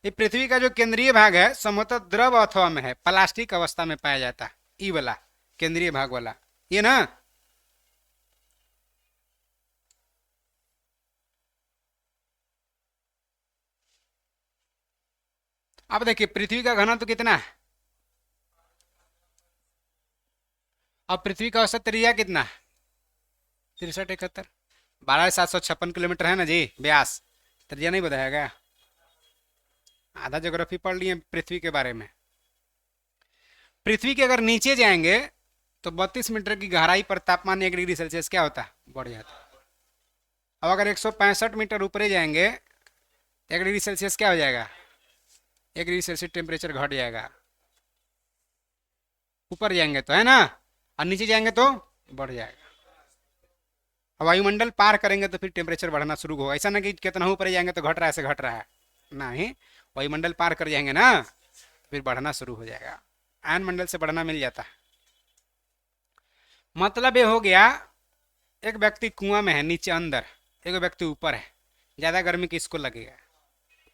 ये पृथ्वी का जो केंद्रीय भाग है संभवतः द्रव अथवा में है, प्लास्टिक अवस्था में पाया जाता है। ई वाला केंद्रीय भाग वाला ये ना। अब देखिए पृथ्वी का घनत्व कितना है। अब पृथ्वी का औसत त्रिज्या कितना है? 6371, 12,756 किलोमीटर है ना जी व्यास। त्रिज्या नहीं बताया गया? आधा ज्योग्राफी पढ़ लिए पृथ्वी के बारे में। पृथ्वी के अगर नीचे जाएंगे तो 32 मीटर की गहराई पर तापमान 1 डिग्री सेल्सियस क्या होता है? बढ़ जाता है। अब अगर 165 मीटर ऊपर जाएंगे तो 1 डिग्री सेल्सियस क्या हो जाएगा? 1 डिग्री सेल्सियस टेम्परेचर घट जाएगा। ऊपर जाएंगे तो है ना, और नीचे जाएंगे तो बढ़ जाएगा। अब वायुमंडल पार करेंगे तो फिर टेम्परेचर बढ़ना शुरू होगा। ऐसा ना कि कितना ऊपर जाएंगे तो घट रहा है से घट रहा है, नहीं। वायुमंडल पार कर जाएंगे ना फिर बढ़ना शुरू हो जाएगा। आयन मंडल से बढ़ना मिल जाता है। मतलब ये हो गया, एक व्यक्ति कुआं में है नीचे अंदर, एक व्यक्ति ऊपर है, ज़्यादा गर्मी किसको लगेगा?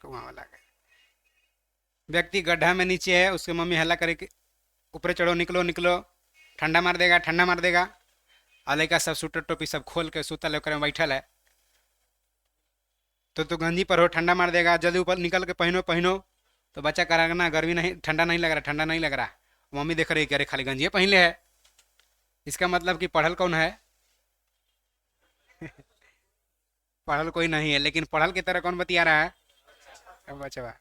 कुआं वाला का। व्यक्ति गड्ढा में नीचे है, उसकी मम्मी हल्ला करे कि ऊपर चढ़ो, निकलो निकलो, ठंडा मार देगा, ठंडा मार देगा। और लड़का सब स्वेटर टोपी सब खोल के सूतल होकर में बैठल है, तो गंजी पर हो, ठंडा मार देगा, जल्दी ऊपर निकल के पहनो पहनो। तो बच्चा कह रहा ना गर्मी नहीं, ठंडा नहीं लग रहा, ठंडा नहीं लग रहा। मम्मी देख रही, कह रहे खाली गंजी पहन ले है। इसका मतलब कि पढ़ल कौन है? पढ़ल कोई नहीं है, लेकिन पढ़ल की तरह कौन बतिया रहा है? बचवा।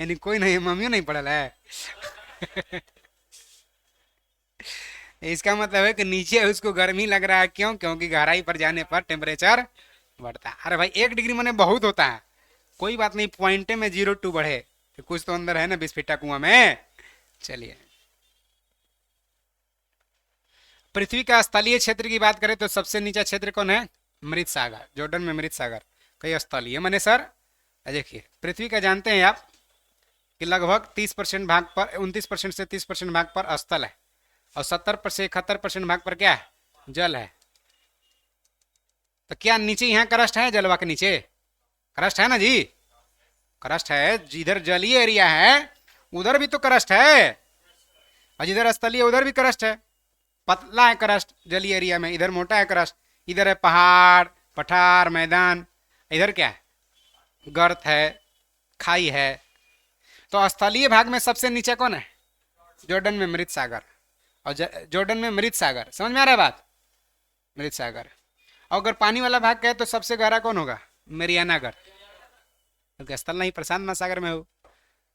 यानी कोई नहीं है, मम्मियों नहीं पढ़ल है। इसका मतलब है कि नीचे उसको गर्मी लग रहा है। क्यों? क्योंकि गहराई पर जाने पर टेम्परेचर बढ़ता है। अरे भाई 1 डिग्री मैंने बहुत होता है, कोई बात नहीं, पॉइंटे में 0.2 बढ़े तो कुछ तो अंदर है ना बिस्फिटा कुआं में। चलिए, पृथ्वी का स्थलीय क्षेत्र की बात करें तो सबसे नीचा क्षेत्र कौन है? मृत सागर, जॉर्डन में मृत सागर। कई स्थलीय मैंने सर, देखिए पृथ्वी का जानते हैं आप कि लगभग 30% भाग पर, 29% से 30% भाग पर स्थल है, और 70 से 71% भाग पर क्या है? जल है। तो क्या नीचे यहाँ क्रस्ट है? जलवा के नीचे क्रस्ट है ना जी? क्रस्ट है। जिधर जलीय एरिया है उधर भी तो क्रस्ट है, और जिधर स्थलीय उधर भी क्रस्ट है। पतला है क्रस्ट जलीय एरिया में, इधर मोटा है क्रस्ट। इधर है पहाड़, पठार, मैदान, इधर क्या है? गर्त है, खाई है। तो स्थलीय भाग में सबसे नीचे कौन है? जॉर्डन में मृत सागर। और जॉर्डन में मृत सागर, समझ में आ रहा है बात? मृत सागर। और अगर पानी वाला भाग कहे तो सबसे गहरा कौन होगा? मेरियानागर, क्योंकि स्थल नहीं, प्रशांत महासागर में हो,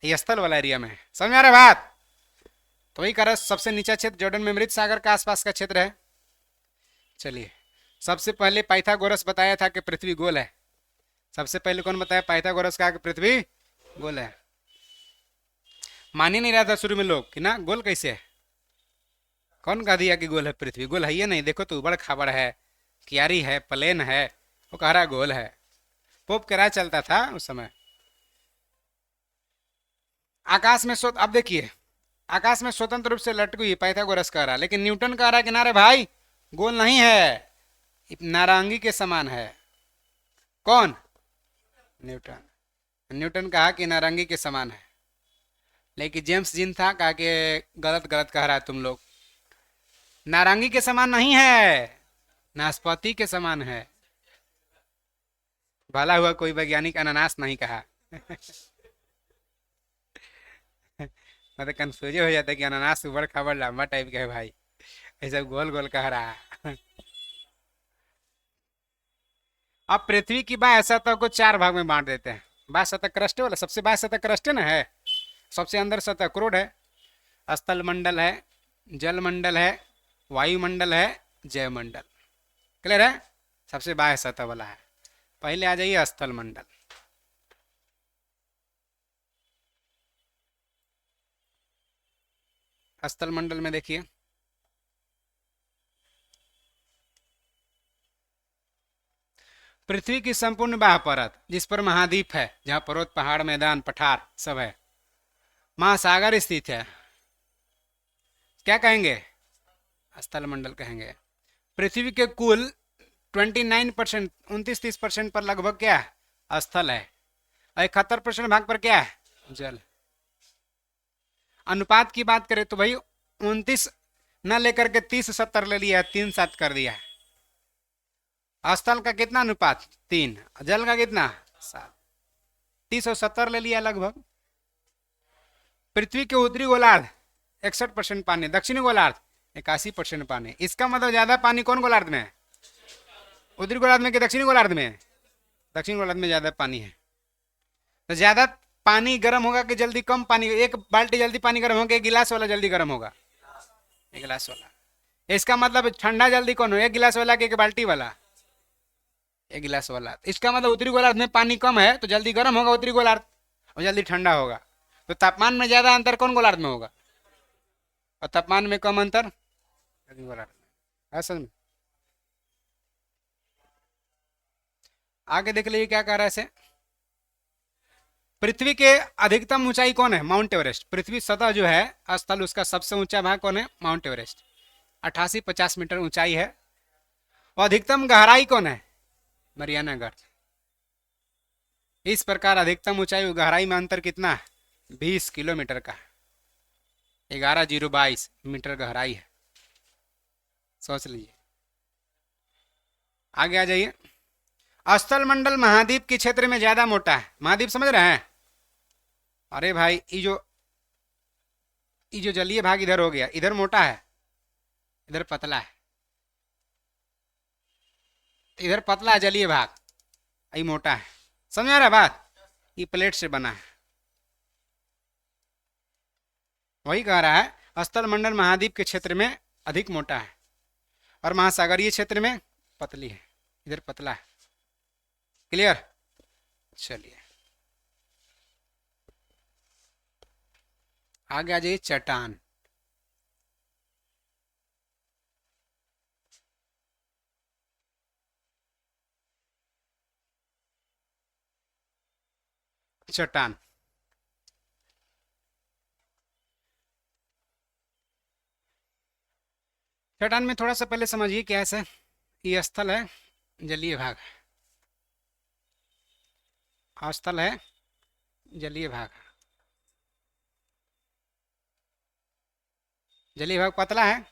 ये स्थल वाला एरिया में है। समझ में आ रहा है बात? तो वही कारण सबसे नीचा क्षेत्र जॉर्डन में मृत सागर का आसपास का क्षेत्र है। चलिए, सबसे पहले पाइथागोरस बताया था कि पृथ्वी गोल है। सबसे पहले कौन बताया? पाइथागोरस का कि पृथ्वी गोल है। मान ही नहीं रहा था शुरू में लोग कि ना गोल कैसे है। कौन कह दिया कि गोल है? पृथ्वी गोल है ये नहीं, देखो तो उबड़ खाबड़ है, क्यारी है, प्लेन है, वो कह रहा गोल है। पोप के राज चलता था उस समय। आकाश में अब देखिए, आकाश में स्वतंत्र रूप से लटकी हुई पाइथागोरस कह रहा, लेकिन न्यूटन कह रहा कि नारे भाई गोल नहीं है, नारंगी के समान है। कौन? न्यूटन। न्यूटन कहा कि नारंगी के समान है, लेकिन जेम्स जिन था कहा कि गलत गलत कह रहा है तुम लोग, नारंगी के समान नहीं है, नाशपाती के समान है। भला हुआ कोई वैज्ञानिक अनानास नहीं कहा। मतलब कंफ्यूज हो जाता है कि अनानास उबड़ खाबड़ लंबा टाइप का है भाई, ऐसा गोल गोल कह रहा है। अब पृथ्वी की बाह्य सतह को 4 भाग में बांट देते हैं। बाह्य सतह क्रस्ट वाला, सबसे बाह्य सतह क्रस्ट ना है, सबसे अंदर सतह क्रोड है, स्थल मंडल है, जल मंडल है, वायुमंडल है, जयमंडल। क्लियर है? सबसे बाह्य सतह वाला है। पहले आ जाइए स्थल मंडल। स्थल मंडल में देखिए, पृथ्वी की संपूर्ण बाह्य परत जिस पर महाद्वीप है, जहाँ पर्वत पहाड़ मैदान पठार सब है, महासागर स्थित है, क्या कहेंगे? स्थल मंडल कहेंगे। पृथ्वी के कुल 29%, 29-30% पर लगभग क्या है? स्थल है। और 71% भाग पर क्या है? जल। अनुपात की बात करें तो भाई 29 न लेकर के 30-70 ले लिया है, 3-7 कर दिया है। स्थल का कितना अनुपात? 3। जल का कितना? 7। 30 और 70 ले लिया लगभग। पृथ्वी के उत्तरी गोलार्ध 61% पानी, दक्षिणी गोलार्ध 81% पानी। इसका मतलब ज्यादा पानी कौन गोलार्ध में है? उत्तरी गोलार्ध में कि दक्षिणी गोलार्ध में? दक्षिणी गोलार्ध में ज्यादा पानी है। तो ज्यादा पानी गर्म होगा कि जल्दी कम पानी? एक बाल्टी जल्दी पानी गर्म होगा, एक गिलास वाला जल्दी गर्म होगा? एक गिलास वाला। इसका मतलब ठंडा जल्दी कौन हो? एक गिलास वाला कि एक बाल्टी वाला? एक गिलास वाला। इसका मतलब उत्तरी गोलार्ध में पानी कम है तो जल्दी गर्म होगा उत्तरी गोलार्ध, और जल्दी ठंडा होगा। तो तापमान में ज्यादा अंतर कौन गोलार्ध में होगा? और तापमान में कम अंतर दक्षिणी गोलार्ध में। समझ में? आगे देख लीजिए क्या कह रहा है इसे। पृथ्वी के अधिकतम ऊंचाई कौन है? Mount Everest. पृथ्वी सतह जो है स्थल, उसका सबसे ऊंचा भाग कौन है? Mount Everest. 88-50 मीटर ऊंचाई है। और अधिकतम गहराई कौन है? मरियाना गर्त। इस प्रकार अधिकतम ऊंचाई और गहराई में अंतर कितना है? 20 किलोमीटर का। 11,022 मीटर गहराई है। सोच लीजिए। आगे आ जाइए। स्थल मंडल महाद्वीप के क्षेत्र में ज्यादा मोटा है। महाद्वीप समझ रहे हैं? अरे भाई ये जो जलीय भाग इधर हो गया, इधर मोटा है, इधर पतला है। इधर पतला है जलीय भाग, ये मोटा है। समझ आ रहा बात? ये प्लेट से बना है। वही कह रहा है स्थल मंडल महाद्वीप के क्षेत्र में अधिक मोटा है और महासागरीय क्षेत्र में पतली है। इधर पतला है। क्लियर? चलिए आगे आ जाइए। चट्टान। चट्टान चट्टान में थोड़ा सा पहले समझिए क्या है। ये स्थल है, जलीय भाग है। स्थल है, जलीय भाग। जलीय भाग पतला है,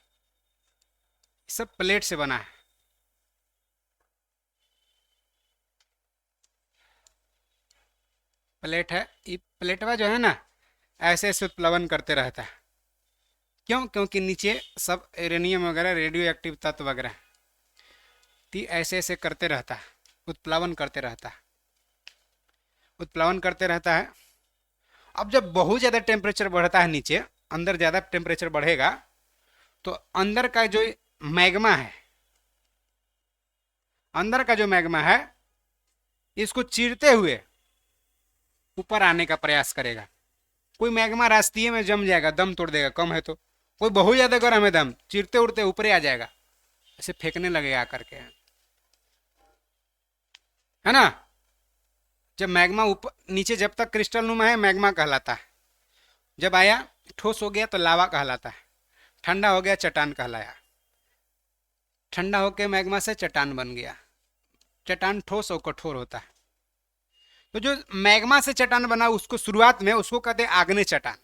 सब प्लेट से बना है। प्लेट है, ये प्लेटवा जो है ना ऐसे ऐसे उत्प्लवन करते रहता है। क्यों? क्योंकि नीचे सब यूरेनियम वगैरह रेडियो एक्टिव तत्व वगैरह ऐसे ऐसे करते रहता है, उत्प्लवन करते रहता है, उत्प्लवन करते रहता है। अब जब बहुत ज़्यादा टेम्परेचर बढ़ता है नीचे, अंदर ज़्यादा टेम्परेचर बढ़ेगा तो अंदर का जो मैग्मा है, अंदर का जो मैग्मा है इसको चीरते हुए ऊपर आने का प्रयास करेगा। कोई मैग्मा रास्ते में जम जाएगा, दम तोड़ देगा, कम है तो। कोई बहुत ज्यादा गर्म है, दम चीरते उड़ते ऊपर आ जाएगा, ऐसे फेंकने लगेगा आकर के, है ना। जब मैग्मा ऊपर नीचे जब तक क्रिस्टल नुमा है मैग्मा कहलाता है। जब आया ठोस हो गया तो लावा कहलाता है। ठंडा हो गया चट्टान कहलाया। ठंडा होकर मैग्मा से चट्टान बन गया। चट्टान ठोस और कठोर होता है। तो जो मैग्मा से चट्टान बना उसको शुरुआत में उसको कहते हैं आग्नेय चट्टान।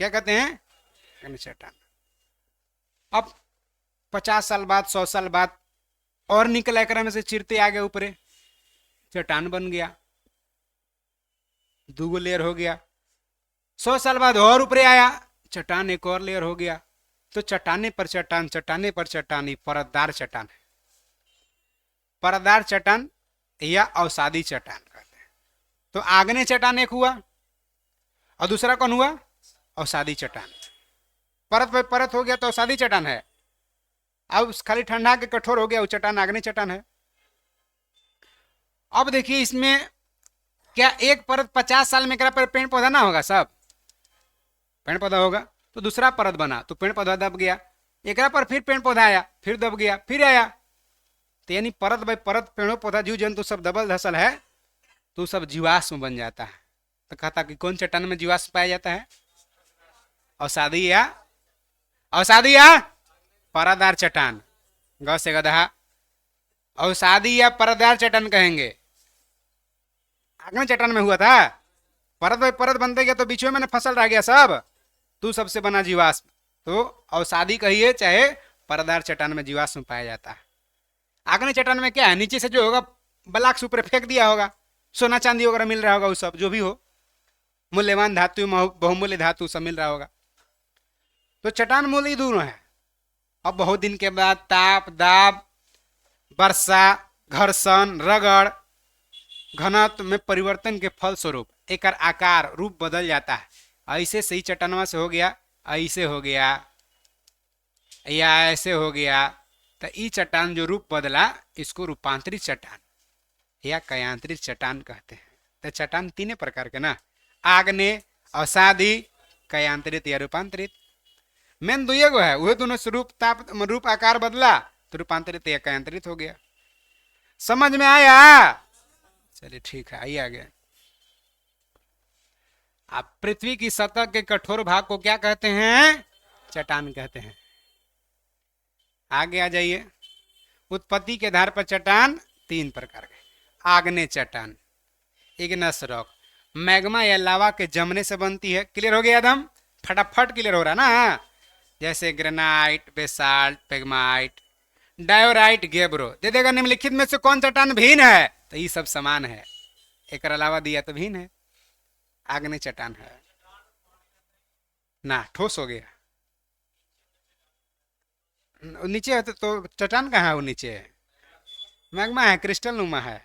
क्या कहते हैं? आग्नेय चट्टान। अब 50 साल बाद 100 साल बाद और निकल आकर में से चिरते आ गए ऊपर, चट्टान बन गया, 2 लेयर हो गया। 100 साल बाद और ऊपर आया चट्टान, एक और लेयर हो गया। तो चट्टाने पर चट्टान, चट्टाने पर चट्टान, ये परतदार चट्टान है। परतदार चट्टान या अवसादी चट्टान कहते हैं। तो आग्नेय चट्टान एक हुआ और दूसरा कौन हुआ? अवसादी चट्टान। परत पे परत हो गया तो अवसादी चट्टान है। अब खाली ठंडा के कठोर हो गया वो चट्टान आग्नेय चट्टान है। अब देखिए इसमें क्या एक परत 50 साल में पर पेड़ पौधा ना होगा? सब पेड़ पौधा होगा। तो दूसरा परत बना तो पेड़ पौधा दब गया, एक पर फिर पेड़ पौधा आया, फिर दब गया, फिर आया। तो यानी परत बाई परत पेड़ों पौधा जीव जंतु सब दबल धसल है तो सब जीवाश्म बन जाता है। तो कहता कि कौन चट्टान में जीवाश्म पाया जाता है? अवसादी या अवसादी या परतदार चट्टान। ग से गधा अवसादी या परतदार चट्टान कहेंगे। आगमन चट्टान में हुआ था, परत बाई परत बनते गया तो बीच में फसल रह गया सब, तू सबसे बना जीवाश्म। तो अवसादी कहिए चाहे परतदार चट्टान में जीवाश्म पाया जाता है। आग्नेय चट्टान में क्या है, नीचे से जो होगा ब्लॉक ऊपर फेंक दिया होगा, सोना चांदी वगैरह मिल रहा होगा, वो सब जो भी हो मूल्यवान धातु बहुमूल्य धातु सब मिल रहा होगा। तो चट्टान मूल ही दोनों है। अब बहुत दिन के बाद ताप दाब वर्षा घर्षण रगड़ घनत्व में परिवर्तन के फल स्वरूप एक आकार रूप बदल जाता है। ऐसे सही चट्टानवा से हो गया, ऐसे हो गया या ऐसे हो गया, तो ई चट्टान जो रूप बदला इसको रूपांतरित चट्टान या कयांतरित चट्टान कहते हैं। तो चट्टान तीन प्रकार के ना, आग्नेय अवसादी कयांतरित या रूपांतरित। मेन दुए गो है, वह दोनों स्वरूप ताप रूप आकार बदला तो रूपांतरित या कयांतरित हो गया। समझ में आया? चलिए ठीक है, आइए आगे। आप पृथ्वी की सतह के कठोर भाग को क्या कहते हैं? चट्टान कहते हैं। आगे आ जाइए। उत्पत्ति के आधार पर चट्टान तीन प्रकार के। आग्नेय चट्टान इग्नस रॉक, मैग्मा या लावा के जमने से बनती है। क्लियर हो गया एकदम? फटाफट क्लियर हो रहा ना। जैसे ग्रेनाइट बेसाल्ट पेग्माइट डायोराइट गेब्रो। दे देगा निम्नलिखित में से कौन चट्टान भिन्न है? तो ये सब समान है, एक अलावा दिया तो भिन्न है। आग्नेय चट्टान है ना, ठोस हो गया। नीचे है तो चट्टान कहाँ है? वो नीचे है, मैग्मा है, क्रिस्टल नुमा है।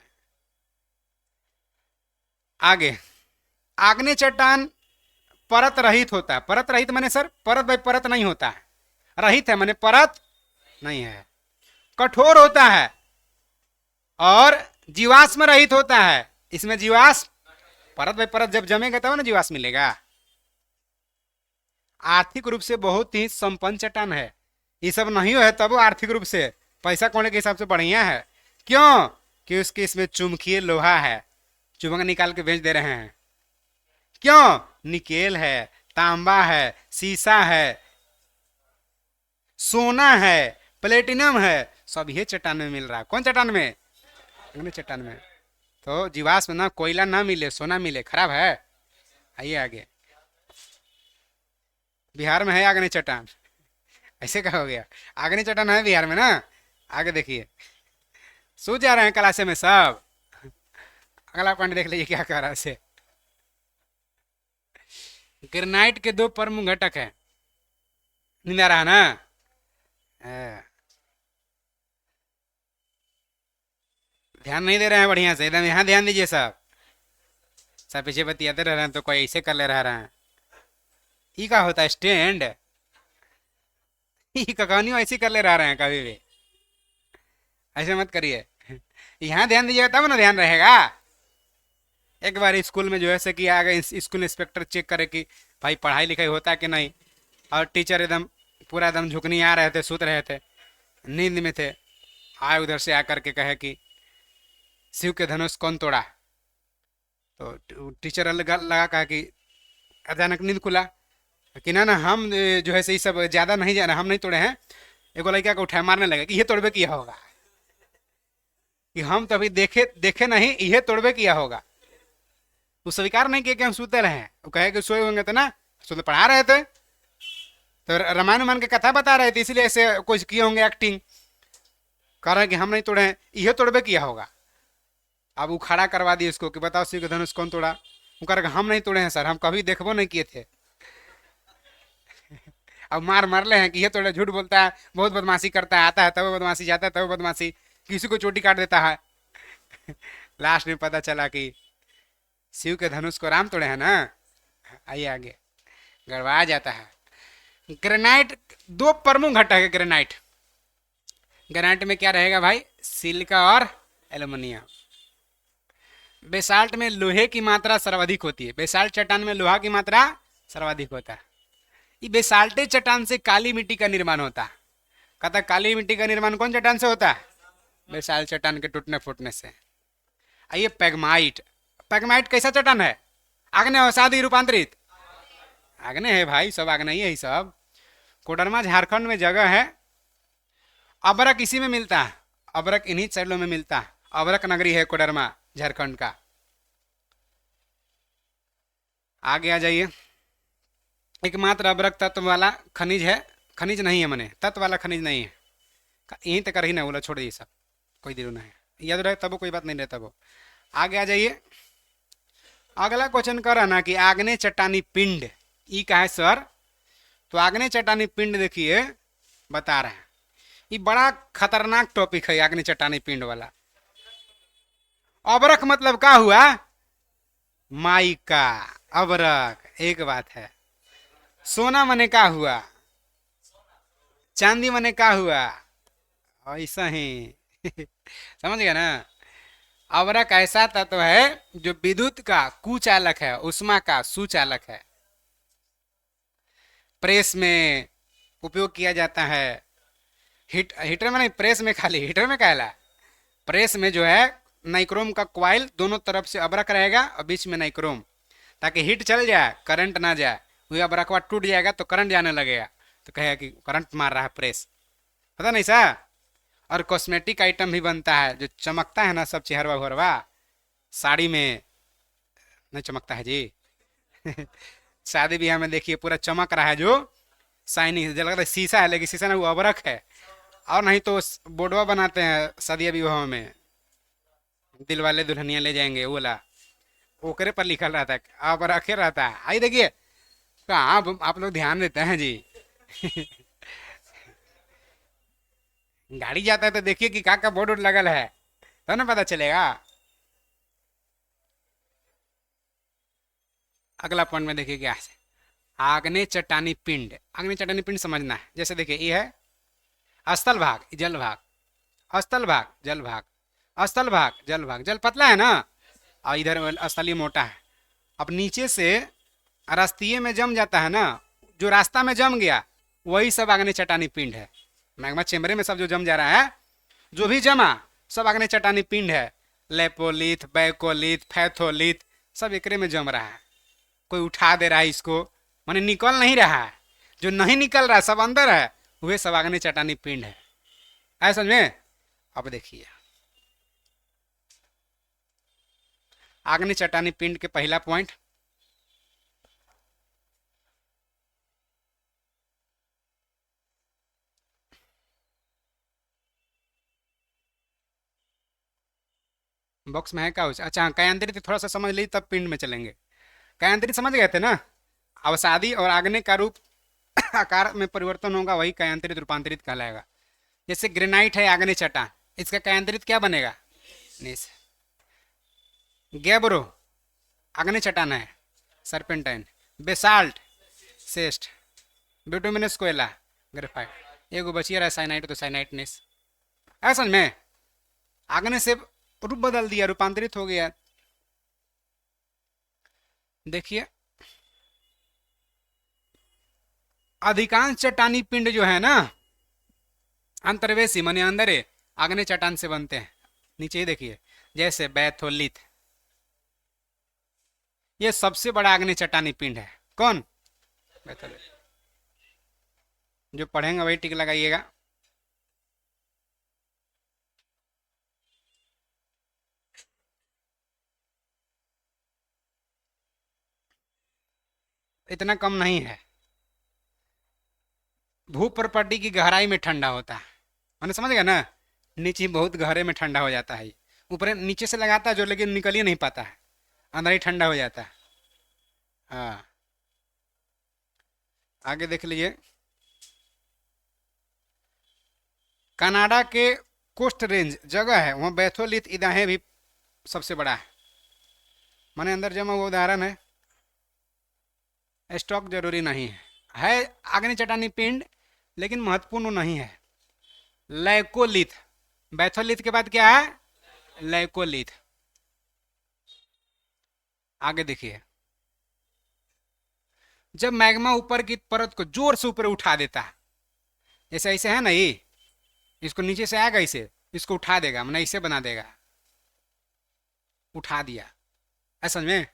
आगे आग्नेय चट्टान परत रहित होता है। परत रहित माने सर परत बाई परत नहीं होता है, रहित है माने परत नहीं है। कठोर होता है और जीवाश्म रहित होता है। इसमें जीवाश्म परत बाई परत जब जमेगा तब ना जीवाश्म मिलेगा। आर्थिक रूप से बहुत ही संपन्न चट्टान है। ये सब नहीं है तब आर्थिक रूप से पैसा कमाने के हिसाब से बढ़िया है। क्यों? कि उसके इसमें चुंबकीय लोहा है, चुंबक निकाल के बेच दे रहे हैं। क्यों? निकेल है, तांबा है, सीसा है, सोना है, प्लेटिनम है, सब ये चट्टान में मिल रहा है। कौन चट्टान में? अग्नि चट्टान में। तो जीवाश्म ना कोयला ना मिले सोना मिले, खराब है। आइए आगे। बिहार में है आग्नेय चट्टान, ऐसे कहा हो गया। आग्नेय चट्टान है बिहार में ना। आगे देखिए, सो जा रहे हैं क्लासे में सब। अगला पॉइंट देख लीजिए क्या कह रहा है से। ग्रेनाइट के दो प्रमुख घटक है। नींद आ रहा ना? ध्यान नहीं दे रहे हैं बढ़िया से, एकदम यहाँ ध्यान दीजिए सब। सब पीछे बतियाते रह रहे हैं तो कोई ऐसे कर ले रहा है। ई का होता है स्टैंड? ई कहानी ऐसे कर ले रहा हैं कभी भी, ऐसे मत करिए। यहाँ ध्यान दीजिएगा तब ना ध्यान रहेगा। एक बार स्कूल में जो है कि आ गए स्कूल इंस्पेक्टर चेक करे कि भाई पढ़ाई लिखाई होता है कि नहीं, और टीचर एकदम पूरा एकदम झुकनी आ रहे थे, सुत रहे थे, नींद में थे। आए उधर से आकर के कहे कि शिव के धनुष कौन तोड़ा? तो टीचर लगा कहा कि अचानक नींद खुला कि ना हम जो है ये सब ज़्यादा नहीं जाना, हम नहीं तोड़े हैं। एगो लड़का को उठाए मारने लगा कि ये तोड़बे किया होगा, कि हम तो अभी देखे नहीं, ये तोड़बे किया होगा। वो स्वीकार नहीं किया कि हम सोते रहे। वो कहे कि सोए होंगे तो ना, सो तो पढ़ा रहे थे, तो रामायण के कथा बता रहे थे, इसलिए ऐसे कुछ किए होंगे एक्टिंग कर रहे कि हम नहीं तोड़े हैं, ये तोड़बे किया होगा। अब वो खड़ा करवा दिए उसको कि बताओ शिव का धनुष कौन तोड़ा? वो कह रहे हम नहीं तोड़े हैं सर, हम कभी देखबो नहीं किए थे। अब मार ले हैं कि ये तोड़े, झूठ बोलता है, बहुत बदमाशी करता है, आता है तब बदमाशी, जाता है तब बदमाशी, किसी को चोटी काट देता है। लास्ट में पता चला कि शिव के धनुष को राम तोड़े हैं ना। आइए आगे, गड़बड़ा जाता है। ग्रेनाइट दो प्रमुख घटक है। ग्रेनाइट में क्या रहेगा भाई? सिलिका और एल्युमिनियम। बेसाल्ट में लोहे की मात्रा सर्वाधिक होती है। बेसाल्ट चट्टान में लोहा की मात्रा सर्वाधिक होता है। ये बेसाल्टे चट्टान से काली मिट्टी का निर्माण होता है। कहता काली मिट्टी का निर्माण कौन चट्टान से होता है? बेसाल चट्टान के टूटने फूटने से। आइए पैगमाइट। पैगमाइट कैसा चट्टान है? आग्नेय अवसादी रूपांतरित। आग्नेय है भाई, सब आग्नेय है, सब। कोडरमा झारखंड में जगह है। अबरक इसी में मिलता है, अबरक इन्हीं साइडों में मिलता है। अबरक नगरी है कोडरमा झारखंड का। आगे आ जाइए। एकमात्र अबरक तत्व वाला खनिज है, खनिज नहीं है मने, तत्व वाला खनिज नहीं है। यहीं तक रही ना, बोला छोड़ ये सब, कोई दिलो ना है, याद रहे तब कोई बात नहीं रहता वो। आगे आ जाइए। अगला क्वेश्चन कर ना कि आग्नेय चट्टानी पिंड ई का है सर। तो आग्नेय चट्टानी पिंड देखिए बता रहे हैं, ये बड़ा खतरनाक टॉपिक है आग्नेय चट्टानी पिंड वाला। अबरक मतलब क्या हुआ? माइका। अबरक एक बात है। सोना मने का हुआ? चांदी मने का हुआ? ऐसा ही समझ गया ना। अबरक ऐसा तत्व है जो विद्युत का कुचालक है, उष्मा का सुचालक है। प्रेस में उपयोग किया जाता है। हीटर में नहीं, प्रेस में, खाली हीटर में कहला। प्रेस में जो है नाइक्रोम का क्वाइल दोनों तरफ से अबरक रहेगा और बीच में नाइक्रोम, ताकि हीट चल जाए करंट ना जाए। वही अबरकवा टूट जाएगा तो करंट जाने लगेगा, तो कहेगा कि करंट मार रहा है प्रेस। पता नहीं सा। और कॉस्मेटिक आइटम भी बनता है जो चमकता है ना, सब चेहरवा भरवा। साड़ी में नहीं चमकता है जी शादी ब्याह में देखिए पूरा चमक रहा है, जो शाइनिंग जो लगता है शीशा है, लेकिन शीशा ना, वो अबरक है। और नहीं तो बोर्डवा बनाते हैं शादी विवाह में, दिल वाले दुल्हनिया ले जाएंगे, वो वाला ओकरे पर लिखल रहता है, अबरखे रहता है। आई देखिए कहाँ आप लोग ध्यान देते हैं जी गाड़ी जाता है तो देखिए कि का बोर्ड वोर्ड लगल है, तो ना पता चलेगा। अगला पॉइंट में देखिए क्या है, आग्नेय चट्टानी पिंड। आग्नेय चट्टानी पिंड समझना है। जैसे देखिए ये है स्थल भाग, जल भाग, स्थल भाग, जल भाग, स्थल भाग, जल भाग। जल पतला है ना, और इधर स्थलीय मोटा है। अब नीचे से रास्तीय में जम जाता है ना, जो रास्ता में जम गया वही सब आग्नेय चट्टानी पिंड है। मैग्मा चेम्बरे में सब जो जम जा रहा है, जो भी जमा, सब आग्नेय चट्टानी पिंड है। लेपोलिथ, बैकोलिथ, फैथोलिथ, सब एकरे में जम रहा है। कोई उठा दे रहा है इसको, माने निकल नहीं रहा है। जो नहीं निकल रहा है सब अंदर है, वह सब आग्नेय चट्टानी पिंड है। आए समझ में? अब देखिए आग्नेय चट्टानी पिंड के पहला पॉइंट, बॉक्स में है क्या? अच्छा हाँ, कायांतरित थोड़ा सा समझ ली तब पिंड में चलेंगे। कायांतरित समझ गए थे ना, अवसादी और आग्नेय का रूप आकार में परिवर्तन होगा, वही कायांतरित रूपांतरित कहलाएगा। जैसे ग्रेनाइट है आग्नेय चट्टान, इसका कायांतरित क्या बनेगा? नीस। गैब्रो आग्नेय चट्टान है, सरपेंटाइन। बेसाल्ट सेस्ट। बिटुमिनस कोयला, ग्रेफाइट। एगो बचिए रहा साइनाइट, तो साइनाइट नेस। ऐसा में आग्नेय से रूप बदल दिया, रूपांतरित हो गया। देखिए अधिकांश चट्टानी पिंड जो है ना अंतर्वेशी माने अंदर आग्नेय चट्टान से बनते हैं। नीचे ही देखिए, जैसे बैथोलिथ, ये सबसे बड़ा आग्नेय चट्टानी पिंड है। कौन? बैथोलिथ। जो पढ़ेंगे वही टिक लगाइएगा। इतना कम नहीं है। भू प्रॉपर्टी की गहराई में ठंडा होता है, मैंने समझ गया ना। नीचे बहुत गहरे में ठंडा हो जाता है। ऊपर नीचे से लगाता है जो, लेकिन निकल ही नहीं पाता है, अंदर ही ठंडा हो जाता है। हाँ आगे देख लीजिए। कनाडा के कोस्ट रेंज जगह है, वहाँ बैथोलिथ इदाहे भी सबसे बड़ा है। मैंने अंदर जमा हुआ उदाहरण है। स्टॉक जरूरी नहीं है आग्नेय चट्टानी पिंड, लेकिन महत्वपूर्ण नहीं है। लैकोलिथ, बैथोलिथ के बाद क्या है? लैकोलिथ। आगे देखिए, जब मैग्मा ऊपर की परत को जोर से ऊपर उठा देता है, जैसे ऐसे है ना, ये इसको नीचे से आएगा इसे, इसको उठा देगा, मैंने इसे बना देगा, उठा दिया, ऐसा में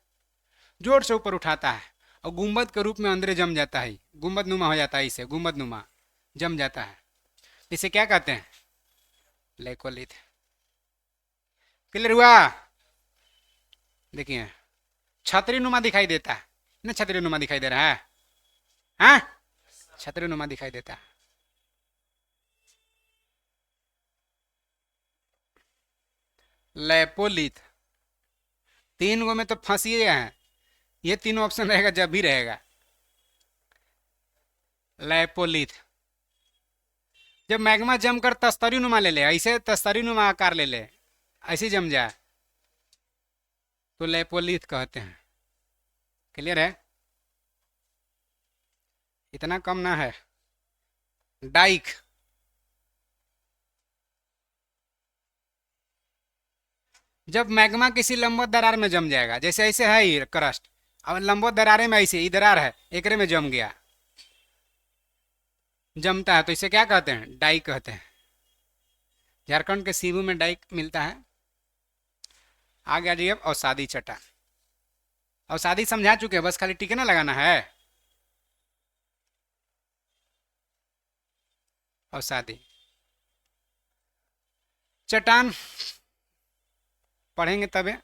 जोर से ऊपर उठाता है और गुंबद के रूप में अंदर जम जाता है, गुंबद नुमा हो जाता है, इसे गुंबद नुमा जम जाता है। इसे क्या कहते हैं? लेकोलिथ। क्लियर हुआ? देखिए छतरी नुमा दिखाई देता है ना, छतरी नुमा दिखाई दे रहा है, हाँ छतरी नुमा दिखाई देता है। लेपोलिथ, तीन गो में तो फंसिए हैं, ये तीनों ऑप्शन रहेगा जब भी रहेगा। लेपोलिथ जब मैग्मा जम कर तस्तरी नुमा ले ले, ऐसे तस्तरी नुमा आकार ले ले, ऐसे जम जाए तो लेपोलिथ कहते हैं। क्लियर है? इतना कम ना है। डाइक, जब मैग्मा किसी लंबवत दरार में जम जाएगा, जैसे ऐसे है ही क्रस्ट, अब लंबवत दरारे में ऐसे ही दरार है, एकरे में जम गया, जमता है, तो इसे क्या कहते हैं? डाइक कहते हैं। झारखंड के सीबू में डाइक मिलता है। आगे आ जाइए अब अवसादी चट्टान। अवसादी समझा चुके हैं, बस खाली टिके ना लगाना है। अवसादी चट्टान पढ़ेंगे तबे।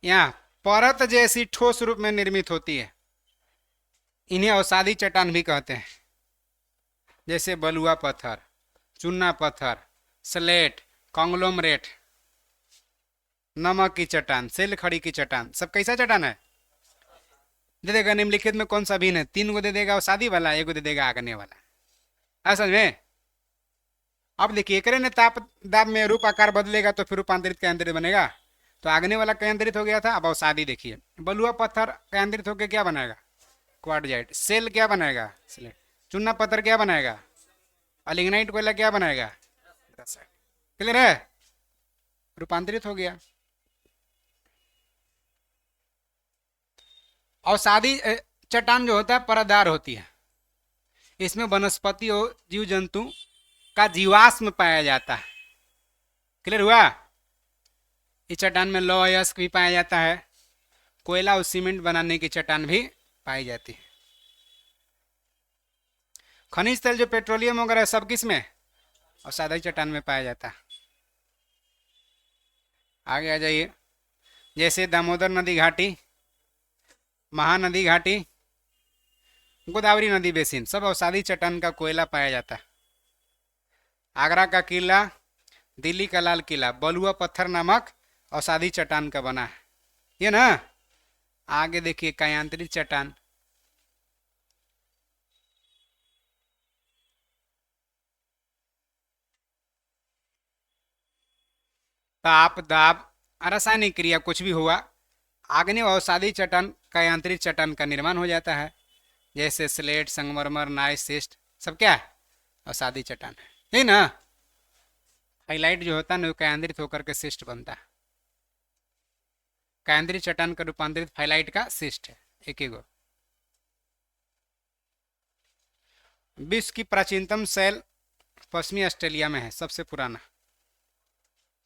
यहाँ परत जैसी ठोस रूप में निर्मित होती है, इन्हें अवसादी चट्टान भी कहते हैं। जैसे बलुआ पत्थर, चूना पत्थर, स्लेट, कॉन्ग्लोमरेट, नमक की चट्टान, सेल खड़ी की चट्टान, सब कैसा चट्टान है? दे देगा निम्नलिखित में कौन सा भिन्न है? तीन को दे देगा अवसादी वाला, एक को दे देगा आग्नेय वाला। समझ में? अब देखिए एकरे ने ताप दाब में रूप आकार बदलेगा तो फिर रूपांतरित केंद्रित बनेगा, तो आग्नेय वाला केंद्रित हो गया था। अब अवसादी देखिए, बलुआ पत्थर केंद्रित होकर क्या बनाएगा? क्वार्टजाइट। सेल क्या बनाएगा? स्लेट। चूना पत्थर क्या बनाएगा? अलिग्नाइट कोयला क्या बनाएगा? क्लियर है? रूपांतरित हो गया। अवसादी चट्टान जो होता है परतदार होती है, इसमें वनस्पति और जीव जंतु का जीवाश्म पाया जाता है। क्लियर हुआ? इस चट्टान में लौह अयस्क भी पाया जाता है, कोयला और सीमेंट बनाने की चट्टान भी पाई जाती है। खनिज तेल जो पेट्रोलियम वगैरह सब किस में? अवसादी चट्टान में पाया जाता है। आगे आ जाइए, जैसे दामोदर नदी घाटी, महानदी घाटी, गोदावरी नदी बेसिन, सब अवसादी चट्टान का कोयला पाया जाता है। आगरा का किला, दिल्ली का लाल किला बलुआ पत्थर नामक अवसादी चट्टान का बना है, ये ना। आगे देखिए कायांतरित चट्टान, ताप दाब रासायनिक क्रिया कुछ भी हुआ, आग्नेय अवसादी चट्टान कायांतरित चट्टान का निर्माण हो जाता है। जैसे स्लेट, संगमरमर, नाइस, सिस्ट, सब क्या है? अवसादी चट्टान है ना। हाईलाइट जो होता है ना वो कायांतरित होकर के सिस्ट बनता है। कायांतरित चट्टान का रूपांतरित फाइलाइट का सिस्ट है, एक ही गो। विश्व की प्राचीनतम शैल पश्चिमी ऑस्ट्रेलिया में है, सबसे पुराना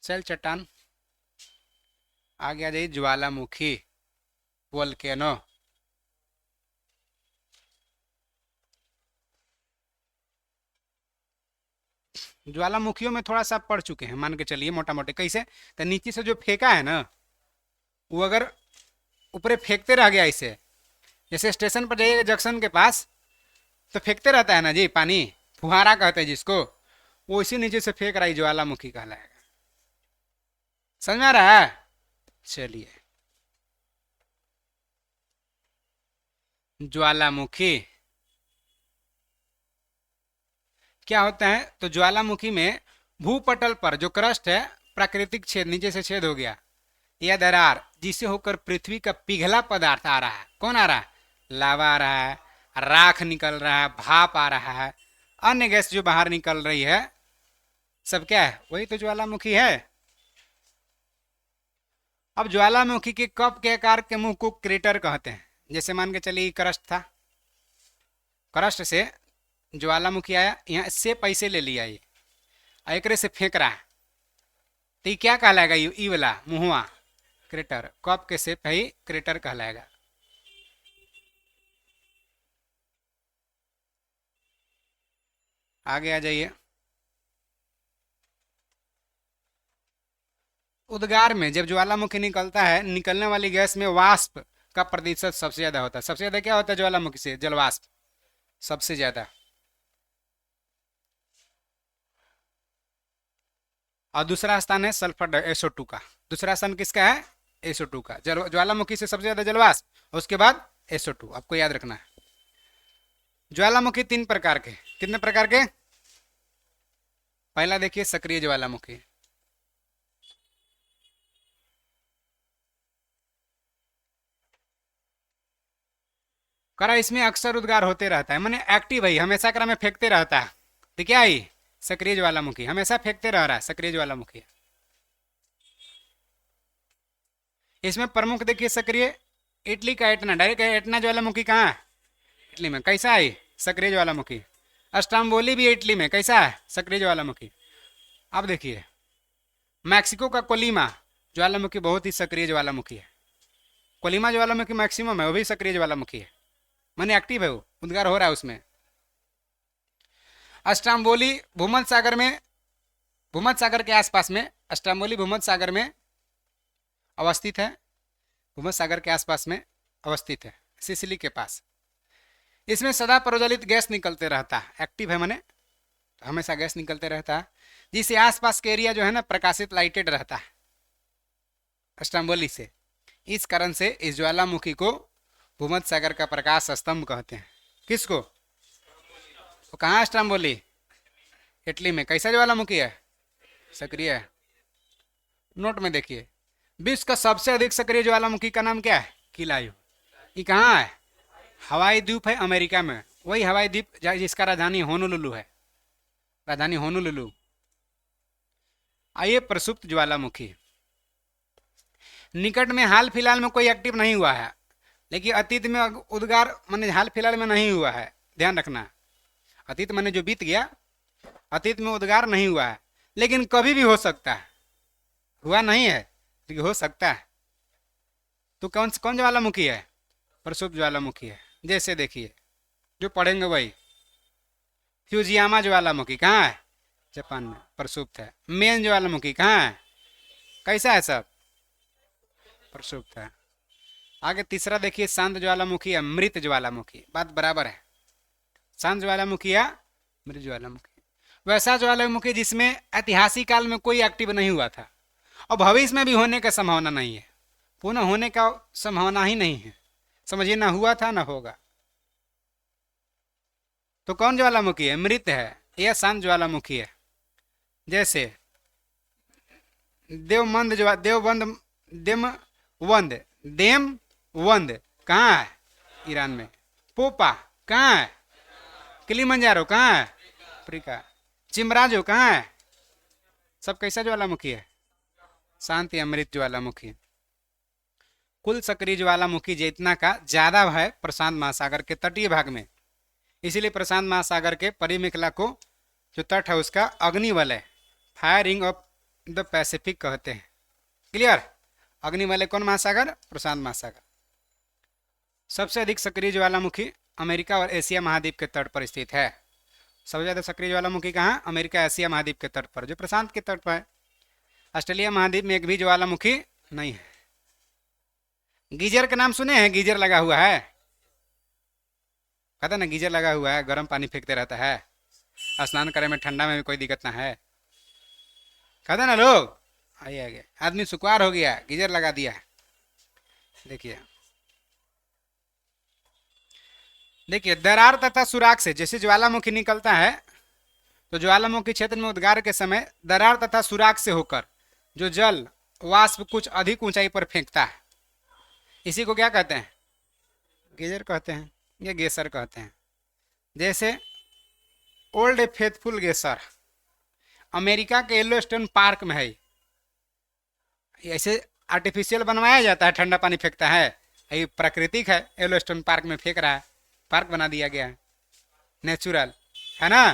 शैल चट्टान। आगे आ जाइए ज्वालामुखी, वोल्केनो। ज्वालामुखियों में थोड़ा सा पढ़ चुके हैं, मान के चलिए मोटा मोटे। कैसे? तो नीचे से जो फेंका है ना, वो अगर ऊपर फेंकते रह गया ऐसे, जैसे स्टेशन पर जाइए जंक्शन के पास तो फेंकते रहता है ना जी पानी, फुहारा कहते हैं जिसको, वो इसी नीचे से फेंक रहा है, ज्वालामुखी कहलाएगा। समझ में आ रहा है? चलिए, ज्वालामुखी क्या होता है? तो ज्वालामुखी में भूपटल पर जो क्रस्ट है, प्राकृतिक छेद, नीचे से छेद हो गया, यह दरार जिसे होकर पृथ्वी का पिघला पदार्थ आ रहा है। कौन आ रहा है? लावा आ रहा है, राख निकल रहा है, भाप आ रहा है, अन्य गैस जो बाहर निकल रही है, सब क्या है? वही तो ज्वालामुखी है। अब ज्वालामुखी के कप के आकार के मुंह को क्रेटर कहते हैं। जैसे मान के चलिए क्रस्ट था, क्रस्ट से ज्वालामुखी आया, यहाँ इससे पैसे ले लिया ये, एकरे से फेंक रहा है, तो ये क्या कहलाएगा? ई वाला मुहुआ क्रेटर, कप के शेप है, क्रेटर कहलाएगा। आगे आ जाइए। उद्गार में जब ज्वालामुखी निकलता है, निकलने वाली गैस में वाष्प का प्रतिशत सबसे ज्यादा होता है। सबसे ज्यादा क्या होता है ज्वालामुखी से? जलवाष्प सबसे ज्यादा। और दूसरा स्थान है सल्फर SO2 का। दूसरा स्थान किसका है? SO2 का। ज्वालामुखी से सबसे ज्यादा जलवाष्प, उसके बाद SO2, आपको याद रखना है। ज्वालामुखी 3 प्रकार के। कितने प्रकार के? पहला देखिए सक्रिय ज्वालामुखी। करा इसमें अक्सर उद्गार होते रहता है, माने एक्टिव है, हमेशा करा में फेंकते रहता है, तो क्या है? सक्रिय ज्वालामुखी, हमेशा फेंकते रह रहा है, सक्रिय ज्वालामुखी। इसमें प्रमुख देखिए सक्रिय इटली का एटना, डायरेक्ट एटना ज्वालामुखी कहाँ है? इटली में। कैसा है? सक्रिय ज्वालामुखी। अस्टाम्बोली भी इटली में, कैसा है? सक्रिय ज्वालामुखी। अब देखिए मैक्सिको का कोलिमा ज्वालामुखी बहुत ही सक्रिय ज्वालामुखी है। कोलिमा ज्वालामुखी मैक्सिमम है, वो भी सक्रिय ज्वालामुखी है, माने एक्टिव है, वो उद्गार हो रहा है उसमें। अस्टाम्बोली भूमध्य सागर में, भूमध्य सागर के आसपास में, अस्टाम्बोली भूमध्य सागर में अवस्थित है, भूमध्य सागर के आसपास में अवस्थित है, सिसिली के पास। इसमें सदा प्रज्वलित गैस निकलते रहता है, एक्टिव है माने हमेशा गैस निकलते रहता है, जिससे आसपास के एरिया जो है ना प्रकाशित लाइटेड रहता है अस्टाम्बोली से। इस कारण से इस ज्वालामुखी को भूमध्य सागर का प्रकाश स्तंभ कहते हैं। किसको? तो कहाँ अस्टाम्बोली? इटली में। कैसा ज्वालामुखी है? सक्रिय है। नोट में देखिए विश्व का सबसे अधिक सक्रिय ज्वालामुखी का नाम क्या है? किलायू। ये कहाँ है? हवाई द्वीप है अमेरिका में, वही हवाई द्वीप जिसका राजधानी होनोलुलु है, राजधानी होनोलुलु। आइए प्रसुप्त ज्वालामुखी। निकट में हाल फिलहाल में कोई एक्टिव नहीं हुआ है, लेकिन अतीत में उद्गार माने हाल फिलहाल में नहीं हुआ है, ध्यान रखना। अतीत माने जो बीत गया, अतीत में उद्गार नहीं हुआ है, लेकिन कभी भी हो सकता है। हुआ नहीं है लेकिन हो सकता है। तो कौन कौन ज्वालामुखी है? प्रसुप्त ज्वालामुखी है। जैसे देखिए जो पढ़ेंगे वही। फ्यूजियामा ज्वालामुखी कहाँ है? जापान में, प्रसुप्त है। मेन ज्वालामुखी कहाँ है? कैसा है सब? प्रसुप्त है। आगे तीसरा देखिए शांत ज्वालामुखी या मृत ज्वालामुखी, बात बराबर है। शांत ज्वालामुखी या मृत ज्वालामुखी, वैसा ज्वालामुखी जिसमें ऐतिहासिक काल में कोई एक्टिव नहीं हुआ था और भविष्य में भी होने का संभावना नहीं है, पुनः होने का संभावना ही नहीं है, समझिए, ना हुआ था ना होगा। तो कौन ज्वालामुखी है? मृत है या शांत ज्वालामुखी है। जैसे देवबंद देवबंद देमवंद, देमवंद कहाँ है? ईरान में। पोपा कहाँ है? किलिमंजारो कहाँ है? अफ्रीका। चिमराजो कहाँ है? सब कैसा ज्वालामुखी है? शांत या मृत ज्वालामुखी। कुल सक्रिय ज्वालामुखी जितना का ज्यादा है प्रशांत महासागर के तटीय भाग में, इसीलिए प्रशांत महासागर के परिमेखला को जो तट है उसका अग्निवलय, fire ring of the Pacific कहते हैं। क्लियर? अग्निवलय कौन महासागर? प्रशांत महासागर। सबसे अधिक सक्रिय ज्वालामुखी अमेरिका और एशिया महाद्वीप के तट पर स्थित है। सबसे ज्यादा सक्रिय ज्वालामुखी कहाँ? अमेरिका एशिया महाद्वीप के तट पर, जो प्रशांत के तट पर है। ऑस्ट्रेलिया महाद्वीप में एक भी ज्वालामुखी नहीं है। गीजर का नाम सुने हैं? गीजर लगा हुआ है, कहता ना गीजर लगा हुआ है, गर्म पानी फेंकते रहता है, स्नान करे में ठंडा में भी कोई दिक्कत ना है, कहते ना लोग। आइए आगे, आदमी सुखवार हो गया, गीजर लगा दिया। देखिए देखिए दरार तथा सुराग से जैसे ज्वालामुखी निकलता है, तो ज्वालामुखी क्षेत्र में उद्गार के समय दरार तथा सुराग से होकर जो जल वाष्प कुछ अधिक ऊंचाई पर फेंकता है, इसी को क्या कहते हैं? गीजर कहते हैं, ये गेसर कहते हैं। जैसे ओल्ड फेथफुल गेसर अमेरिका के येलोस्टोन पार्क में है। ऐसे आर्टिफिशियल बनवाया जाता है, ठंडा पानी फेंकता है, ये प्राकृतिक है, येलोस्टोन पार्क में फेंक रहा है, पार्क बना दिया गया है। नेचुरल, है ना।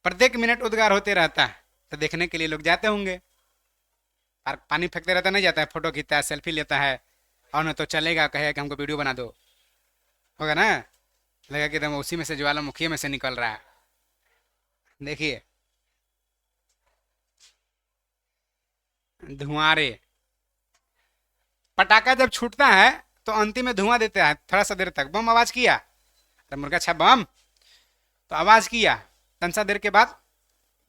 प्रत्येक मिनट उद्गार होते रहता है, तो देखने के लिए लोग जाते होंगे। और पानी फेंकते रहता नहीं जाता है, फोटो खींचता है, सेल्फी लेता है, और न तो चलेगा, कहेगा कि हमको वीडियो बना दो, होगा ना। लगेगा कि एकदम उसी में से, ज्वालामुखी में से निकल रहा है। देखिए धुआंरे, पटाखा जब छूटता है तो अंतिम में धुआं देता है, थोड़ा सा देर तक बम आवाज किया, अरे मुर्गा छा बम, तो आवाज किया, तनसा देर के बाद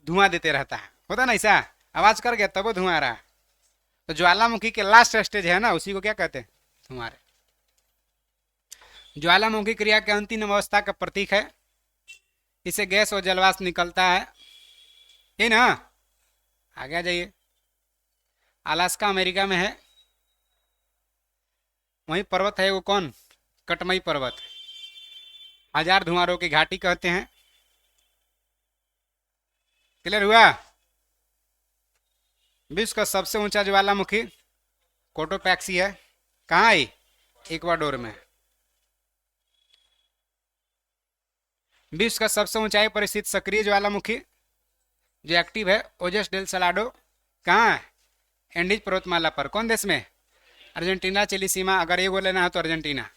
धुआं देते रहता है, होता ना ऐसा, आवाज कर गया तब वो धुआं आ रहा है। तो ज्वालामुखी के लास्ट स्टेज है ना, उसी को क्या कहते हैं, धुआंरे। ज्वालामुखी क्रिया के अंतिम अवस्था का प्रतीक है, इसे गैस और जलवाष्प निकलता है, ये ना। आगे आ जाइए, अलास्का अमेरिका में है, वही पर्वत है वो कौन, कटमई पर्वत, हजार धुआंरों की घाटी कहते हैं। क्लियर हुआ। विश्व का सबसे ऊंचा ज्वालामुखी कोटोपैक्सी है, कहाँ आई, इक्वाडोर में। विश्व का सबसे ऊंचाई पर स्थित सक्रिय ज्वालामुखी जो एक्टिव है, ओजस डेल सलाडो, कहाँ है, एंडीज पर्वतमाला पर, कौन देश में, अर्जेंटीना, चिली सीमा, अगर ये बोल लेना है तो अर्जेंटीना।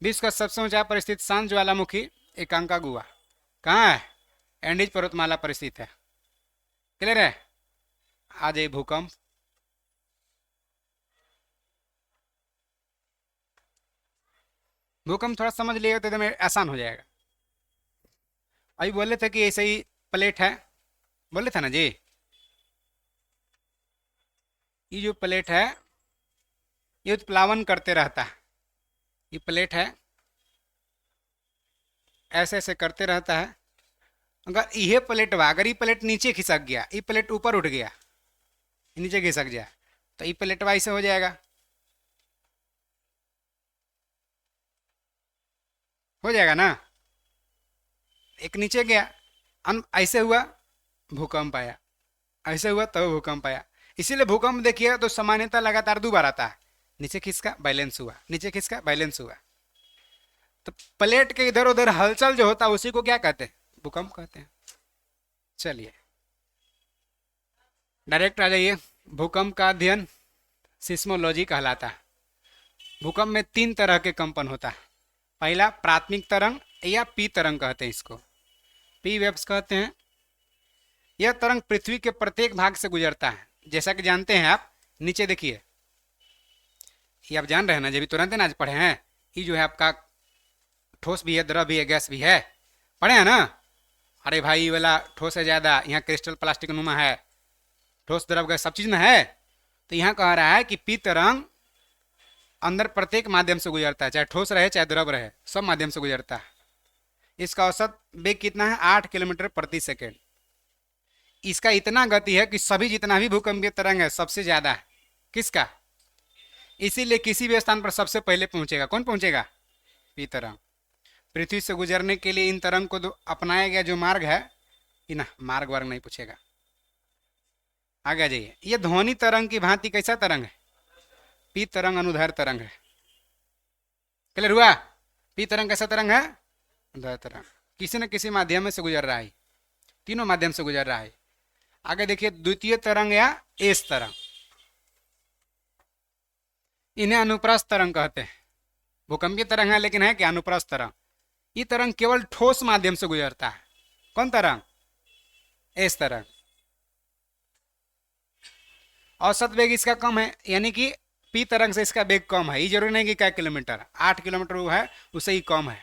विश्व का सबसे ऊंचाई पर स्थित शांत ज्वालामुखी एकांकागुआ, कहाँ है, एंडीज पर्वतमाला पर स्थित है। क्लियर है। आ जाइए भूकंप, भूकंप थोड़ा समझ लिए तो एकदम आसान हो जाएगा। अभी बोले थे कि ऐसे ही प्लेट है, बोले थे ना जी, ये जो प्लेट है ये उत्प्लावन करते रहता है, ये प्लेट है ऐसे ऐसे करते रहता है। अगर ये प्लेट बा, अगर ये प्लेट नीचे खिसक गया, ये प्लेट ऊपर उठ गया, नीचे खिसक जाए, तो ये प्लेट ऐसे हो जाएगा, हो जाएगा ना। एक नीचे गया, ऐसे हुआ भूकंप आया, ऐसे हुआ तब भूकंप आया। इसीलिए भूकंप देखिए तो सामान्यतः लगातार 2 बार आता है, नीचे खिसका बैलेंस हुआ, नीचे खिसका बैलेंस हुआ। तो प्लेट के इधर उधर हलचल जो होता है उसी को क्या कहते हैं, भूकंप कहते हैं। चलिए डायरेक्ट आ जाइए, भूकंप का अध्ययन सिस्मोलॉजी कहलाता है। भूकंप में 3 तरह के कंपन होता है। पहला प्राथमिक तरंग या पी तरंग कहते हैं इसको, पी वेव्स कहते हैं। यह तरंग पृथ्वी के प्रत्येक भाग से गुजरता है, जैसा कि जानते हैं आप, नीचे देखिए, ये आप जान रहे हैं ना, जब भी तुरंत ना आज पढ़े हैं, ये जो है आपका ठोस भी है, द्रव भी है, गैस भी है, पढ़े हैं ना। अरे भाई ये वाला ठोस है ज़्यादा, यहाँ क्रिस्टल प्लास्टिक नुमा है, ठोस द्रव गैस सब चीज़ में है। तो यहाँ कह रहा है कि पी तरंग अंदर प्रत्येक माध्यम से गुजरता है, चाहे ठोस रहे चाहे द्रव रहे, सब माध्यम से गुजरता है। इसका औसत वेग कितना है, 8 किलोमीटर प्रति सेकेंड। इसका इतना गति है कि सभी जितना भी भूकंपीय तरंग है सबसे ज़्यादा है किसका, इसीलिए किसी भी स्थान पर सबसे पहले पहुंचेगा, कौन पहुंचेगा, पी तरंग। पृथ्वी से गुजरने के लिए इन तरंग को अपनाया गया जो मार्ग है, इन मार्ग वर्ग नहीं पूछेगा। आगे आ जाइए, ये ध्वनि तरंग की भांति कैसा तरंग है, पी तरंग अनुदैर्घ्य तरंग है। क्लियर हुआ। पी तरंग कैसा तरंग है, अनुदैर्घ्य तरंग, किसी न किसी माध्यम से गुजर रहा है, तीनों माध्यम से गुजर रहा है। आगे देखिए द्वितीय तरंग या एस तरंग, इन्हें अनुप्रस्थ तरंग कहते हैं। भूकंपीय तरंग है लेकिन है क्या, अनुप्रस्थ तरंग। ये तरंग केवल ठोस माध्यम से गुजरता है, कौन तरंग, एस तरंग। औसत वेग इसका कम है, यानी कि पी तरंग से इसका वेग कम है, ये जरूरी नहीं कि क्या किलोमीटर, 8 किलोमीटर वो है, उससे ही कम है।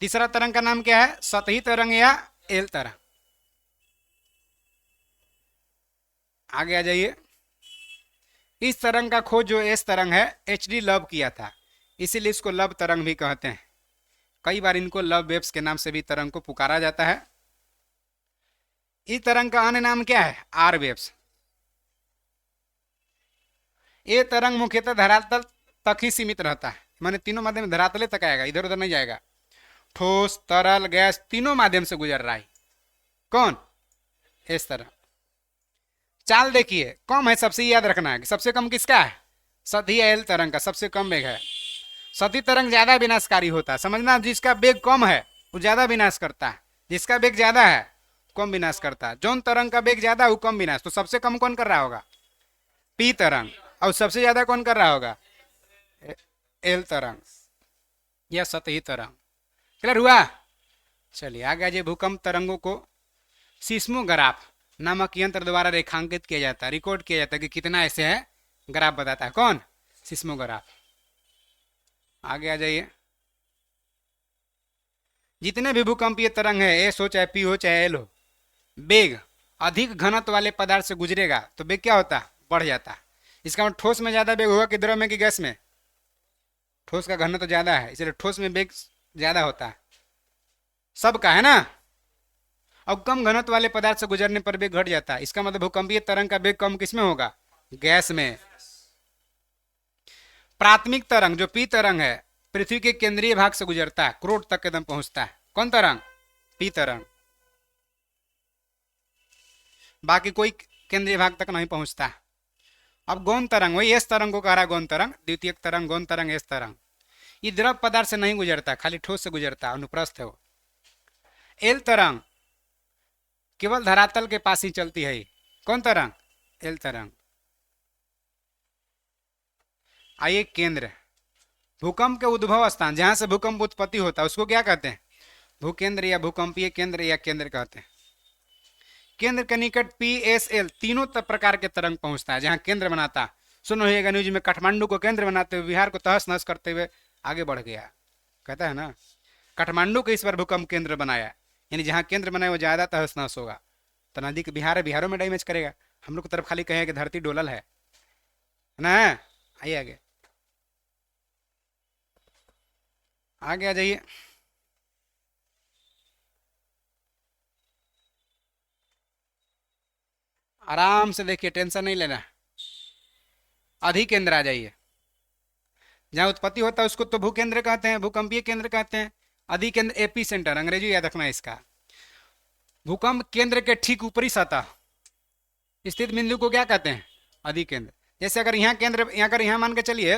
तीसरा तरंग का नाम क्या है, सतही तरंग या एल तरंग। आगे आ जाइए, इस तरंग का खोज जो एस तरंग है HD लव किया था, इसीलिए इसको लव तरंग भी कहते हैं। कई बार इनको लव वेव्स के नाम से भी तरंग को पुकारा जाता है। इस तरंग का अन्य नाम क्या है, आर वेव्स। ये तरंग मुख्यतः धरातल तक ही सीमित रहता है, माने तीनों माध्यम धरातल तक आएगा, इधर उधर नहीं जाएगा। ठोस तरल गैस तीनों माध्यम से गुजर रहा है, कौन, इस तरह। चाल देखिए कम है, सबसे याद रखना है कि सबसे कम किसका है, सतही एल तरंग का सबसे कम वेग है। सतही तरंग ज्यादा विनाशकारी होता है, समझना। जिसका वेग कम है वो ज्यादा विनाश करता है, जिसका वेग ज्यादा है कम विनाश करता है। जौन तरंग का वेग ज्यादा है वो कम विनाश। तो सबसे कम कौन कर रहा होगा? पी तरंग। और सबसे ज्यादा कौन कर रहा होगा? एल तरंग या सतही तरंग। क्लियर हुआ? चलिए आगे आइए। भूकंप तरंगों को सिस्मोग्राफ नामक यंत्र द्वारा रेखांकित किया जाता है, रिकॉर्ड किया जाता है कि कितना ऐसे है। ग्राफ बताता है कौन? सिस्मोग्राफ। आगे आ जाइए। जितने भी भूकंपीय तरंग है, एस हो चाहे पी हो चाहे एल हो, वेग अधिक घनत्व वाले पदार्थ से गुजरेगा तो वेग क्या होता है? बढ़ जाता है। इसका मतलब ठोस में ज्यादा वेग होगा कि द्रव में कि गैस में? ठोस का घनत्व तो ज्यादा है, इसलिए ठोस में वेग ज्यादा होता है, सबका है ना। अब कम घनत्व वाले पदार्थ से गुजरने पर वेग घट जाता है। इसका मतलब भूकंपीय तरंग का वेग कम किसमें होगा? गैस में। प्राथमिक तरंग जो पी तरंग है, पृथ्वी के केंद्रीय भाग से गुजरता है, क्रोट तक एकदम पहुंचता है। कौन तरंग? पी तरंग। बाकी कोई केंद्रीय भाग तक नहीं पहुंचता। अब गौण तरंग, वही एस तरंग को कह रहा है गौण तरंग। द्वितीयक तरंग, गौण तरंग, एस तरंग। ये द्रव पदार्थ से नहीं गुजरता, खाली ठोस से गुजरता, अनुप्रस्थ है वो। एल तरंग केवल धरातल के पास ही चलती है। कौन तरंग? एल तरंग। आइए केंद्र। भूकंप के उद्भव स्थान, जहां से भूकंप उत्पत्ति होता है, उसको क्या कहते हैं? भूकेंद्र या भूकंपीय केंद्र या केंद्र कहते हैं। केंद्र के निकट पी एस एल तीनों प्रकार के तरंग पहुंचता है जहां केंद्र बनाता। सुनो होगा न्यूज में, काठमांडू को केंद्र बनाते हुए बिहार को तहस नहस करते हुए आगे बढ़ गया, कहता है ना। काठमांडू को इस बार भूकंप केंद्र बनाया, यानी जहां केंद्र बनाया वो ज्यादा तहस नहस होगा। तो नदी के बिहार है, बिहारों में डैमेज करेगा। हम लोग की तरफ खाली कहें कि धरती डोलल है ना। आइए आगे, आगे आ जाइए। आराम से देखिए, टेंशन नहीं लेना। अधिकेंद्र आ जाइए। जहां उत्पत्ति होता है उसको तो भूकेंद्र कहते हैं, भूकंपीय केंद्र कहते हैं। अधिकेंद्र एपी सेंटर, अंग्रेजी याद रखना है इसका। भूकंप केंद्र के ठीक ऊपरी सतह स्थित बिंदु को क्या कहते हैं? अधिकेंद्र। जैसे अगर यहाँ केंद्र, अगर यहाँ मान के चलिए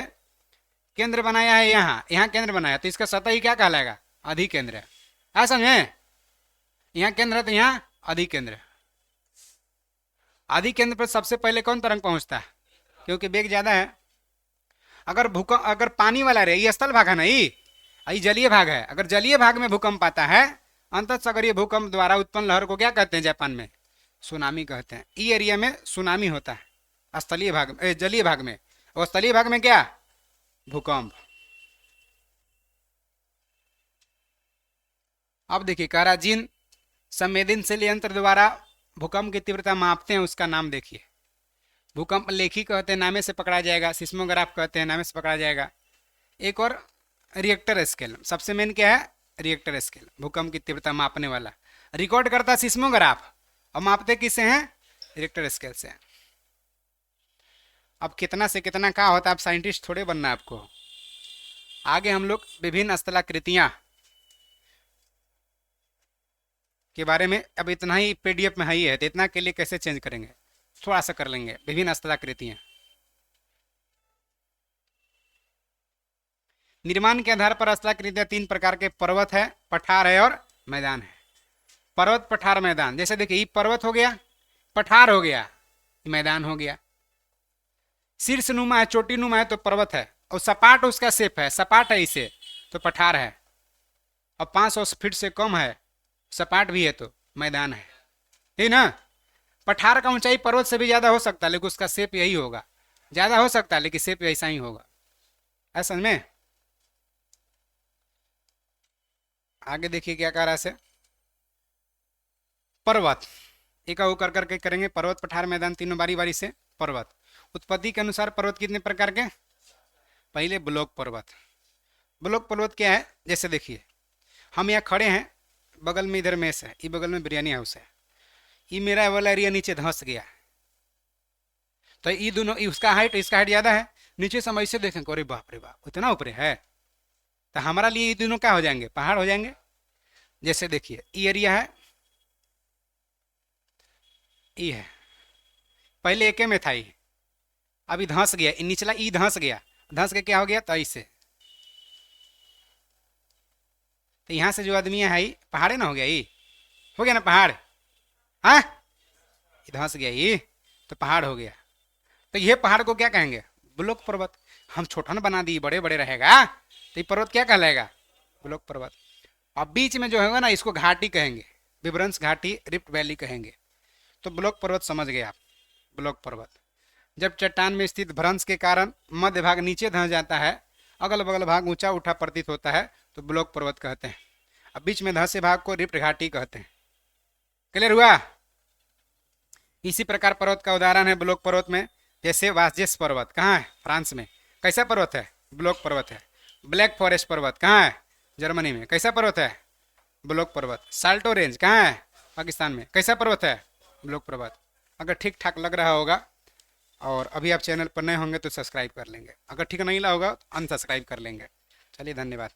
केंद्र बनाया है, यहाँ केंद्र बनाया, तो इसका सतह ही क्या कहलाएगा? अधिकेंद्र। है समझे? यहाँ केंद्र है तो यहाँ अधिकेंद्र। अधिकेंद्र पर सबसे पहले कौन तरंग पहुंचता है? क्योंकि वेग ज्यादा है। अगर भूकंप, अगर पानी वाला रहे, ये स्थल भाग है ना, ये जलीय भाग है। अगर जलीय भाग में भूकंप आता है, अंतःसागरीय भूकंप द्वारा उत्पन्न लहर को क्या कहते हैं जापान में? सुनामी कहते हैं। ई एरिया में सुनामी होता है, स्थलीय भाग में, जलीय भाग में। और स्थलीय भाग में क्या? भूकंप। अब देखिए, कह रहा जिन संवेदनशील यंत्र द्वारा भूकंप की तीव्रता मापते हैं उसका नाम देखिए। भूकंप लेखी कहते हैं, नामे से पकड़ा जाएगा। सिस्मोग्राफ कहते हैं, नामे से पकड़ा जाएगा। एक और रिएक्टर स्केल, सबसे मेन क्या है? रिएक्टर स्केल, भूकंप की तीव्रता मापने वाला। रिकॉर्ड करता है सिस्मोग्राफ, और मापते किससे हैं? रिएक्टर स्केल से। अब कितना से कितना क्या होता है, आप साइंटिस्ट थोड़े बनना है आपको। आगे हम लोग विभिन्न स्थलाकृतियां के बारे में, अब इतना ही पीडीएफ में है ही है, तो इतना के लिए कैसे चेंज करेंगे, थोड़ा सा कर लेंगे। विभिन्न स्थलाकृतियां, निर्माण के आधार पर स्थलाकृतियां तीन प्रकार के पर्वत है, पठार है और मैदान है। पर्वत, पठार, मैदान। जैसे देखिए, ये पर्वत हो गया, पठार हो गया, मैदान हो गया। शीर्ष नुमा है, चोटी नुमा है तो पर्वत है, और सपाट उसका शेप है, सपाट है इसे, तो पठार है। और 500 फीट से कम है, सपाट भी है तो मैदान है, ठीक ना। पठार का ऊंचाई पर्वत से भी ज्यादा हो सकता है, लेकिन उसका शेप यही होगा। ज्यादा हो सकता है लेकिन शेप ऐसा ही होगा। ऐसा में आगे देखिए क्या कह रहा है। पर्वत एक कर करके करेंगे। पर्वत, पठार, मैदान तीनों बारी बारी से। पर्वत, उत्पत्ति के अनुसार पर्वत कितने प्रकार के? पहले ब्लॉक पर्वत। ब्लॉक पर्वत क्या है? जैसे देखिए, हम यहाँ खड़े हैं, बगल में इधर मेस है, ये बगल में बिरयानी हाउस है, ये मेरा वाला एरिया नीचे धंस गया, तो ये दोनों, उसका हाइट इसका हाइट ज्यादा है। नीचे से हम ऐसे देखेंगे, अरे बाप रे बाप, इतना ऊपर है, तो हमारा लिए ये दोनों क्या हो जाएंगे? पहाड़ हो जाएंगे। जैसे देखिए, ये एरिया है, ये है, पहले एके में था ये, अभी धंस गया, निचला ई धंस गया, धंस के क्या हो गया? तो ऐसे तो यहाँ से जो आदमी है ये पहाड़े ना हो गया, ये हो गया ना पहाड़। हाँ, ये धंस गया ये, तो पहाड़ हो गया। तो ये पहाड़ को क्या कहेंगे? ब्लॉक पर्वत। हम छोटा ना बना दिए, बड़े बड़े रहेगा तो ये पर्वत क्या कहलाएगा? ब्लॉक पर्वत। और बीच में जो होगा ना इसको घाटी कहेंगे, विवरंस घाटी, रिफ्ट वैली कहेंगे। तो ब्लॉक पर्वत समझ गए आप, ब्लॉक पर्वत। जब चट्टान में स्थित भ्रंश के कारण मध्य भाग नीचे धंस जाता है, अगल बगल भाग ऊंचा उठा प्रतीत होता है, तो ब्लॉक पर्वत कहते हैं। अब बीच में धंसे भाग को रिफ्ट घाटी कहते हैं। क्लियर हुआ? इसी प्रकार पर्वत का उदाहरण है ब्लॉक पर्वत में, जैसे वासजेस पर्वत कहाँ है? फ्रांस में। कैसा पर्वत है? ब्लॉक पर्वत है। ब्लैक फॉरेस्ट पर्वत कहाँ है? जर्मनी में। कैसा पर्वत है? ब्लॉक पर्वत। साल्टो रेंज कहाँ है? पाकिस्तान में। कैसा पर्वत है? ब्लॉक पर्वत। अगर ठीक ठाक लग रहा होगा और अभी आप चैनल पर नए होंगे तो सब्सक्राइब कर लेंगे, अगर ठीक नहीं लगा होगा तो अनसब्सक्राइब कर लेंगे। चलिए, धन्यवाद।